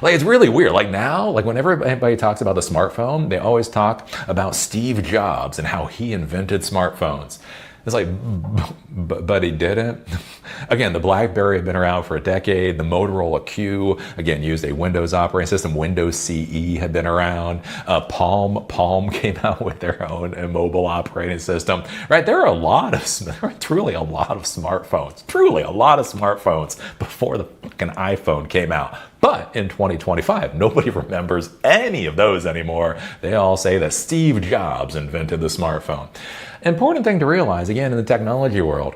Like, it's really weird. Like now, like whenever anybody talks about the smartphone, they always talk about Steve Jobs and how he invented smartphones. It's like, but he didn't. Again, the BlackBerry had been around for a decade. The Motorola Q, again, used a Windows operating system. Windows CE had been around. Palm came out with their own mobile operating system, right? There are truly a lot of smartphones before the fucking iPhone came out. But in 2025, nobody remembers any of those anymore. They all say that Steve Jobs invented the smartphone. Important thing to realize, again, in the technology world,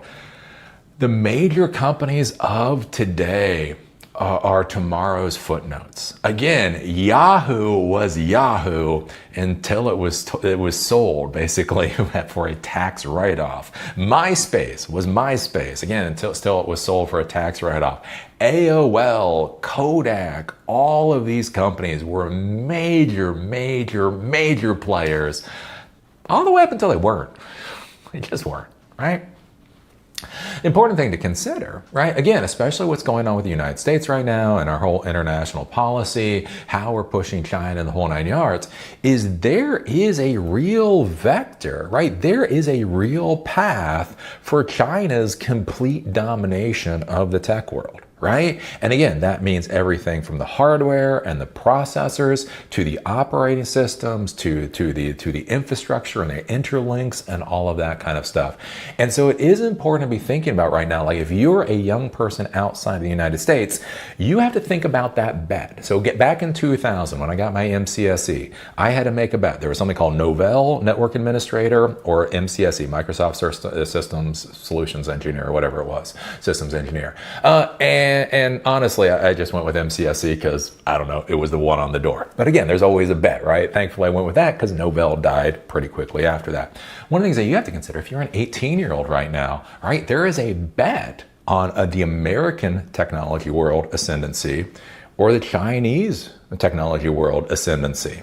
the major companies of today are tomorrow's footnotes. Again, Yahoo was Yahoo until it was sold, basically, for a tax write-off. MySpace was MySpace, again, until it was sold for a tax write-off. AOL, Kodak, all of these companies were major players all the way up until they weren't. They just weren't, right? Important thing to consider, right? Again, especially what's going on with the United States right now and our whole international policy, how we're pushing China and the whole 9 yards, is there is a real vector, right? There is a real path for China's complete domination of the tech world. right? And again, that means everything from the hardware and the processors to the operating systems to the infrastructure and the interlinks and all of that kind of stuff. And so it is important to be thinking about right now, like if you're a young person outside the United States, you have to think about that bet. So get back in 2000 when I got my MCSE, I had to make a bet. There was something called Novell Network Administrator or MCSE, Microsoft Systems Solutions Engineer, or whatever it was, Systems Engineer. And honestly, I just went with MCSE because, I don't know, it was the one on the door. But again, there's always a bet, right? Thankfully, I went with that because Novell died pretty quickly after that. One of the things that you have to consider, if you're an 18-year-old right now, right, there is a bet on the American technology world ascendancy or the Chinese technology world ascendancy.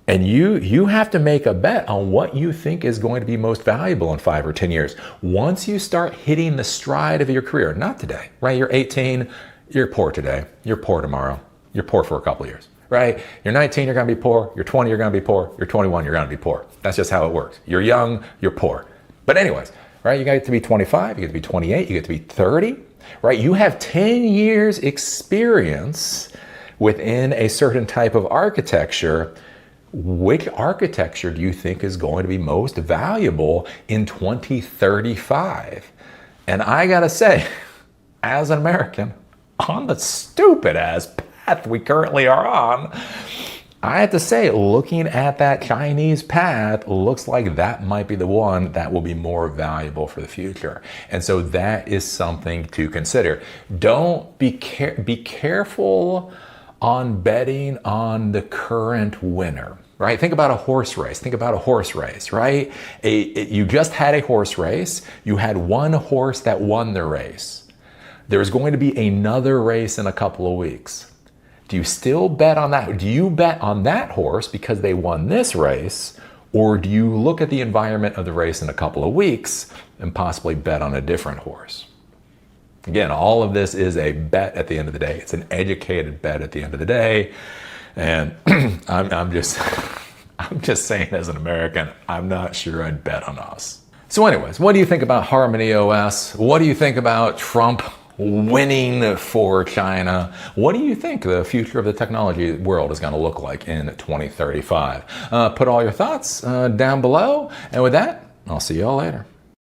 And you have to make a bet on what you think is going to be most valuable in 5 or 10 years. Once you start hitting the stride of your career, not today, right? You're 18, you're poor today, you're poor tomorrow, you're poor for a couple of years, right? You're 19, you're gonna be poor, you're 20, you're gonna be poor, you're 21, you're gonna be poor. That's just how it works. You're young, you're poor. But anyways, right? You get to be 25, you get to be 28, you get to be 30, right? You have 10 years experience within a certain type of architecture. Which architecture do you think is going to be most valuable in 2035? And I gotta say, as an American, on the stupid ass path we currently are on, I have to say, looking at that Chinese path, looks like that might be the one that will be more valuable for the future. And so that is something to consider. Don't be careful on betting on the current winner, right? Think about a horse race. Think about a horse race, right? You just had a horse race. You had one horse that won the race. There's going to be another race in a couple of weeks. Do you still bet on that? Do you bet on that horse because they won this race? Or do you look at the environment of the race in a couple of weeks and possibly bet on a different horse? Again, all of this is a bet at the end of the day. It's an educated bet at the end of the day. And I'm just saying, as an American, I'm not sure I'd bet on us. So anyways, what do you think about HarmonyOS? What do you think about Trump winning for China? What do you think the future of the technology world is going to look like in 2035? Put all your thoughts down below. And with that, I'll see you all later.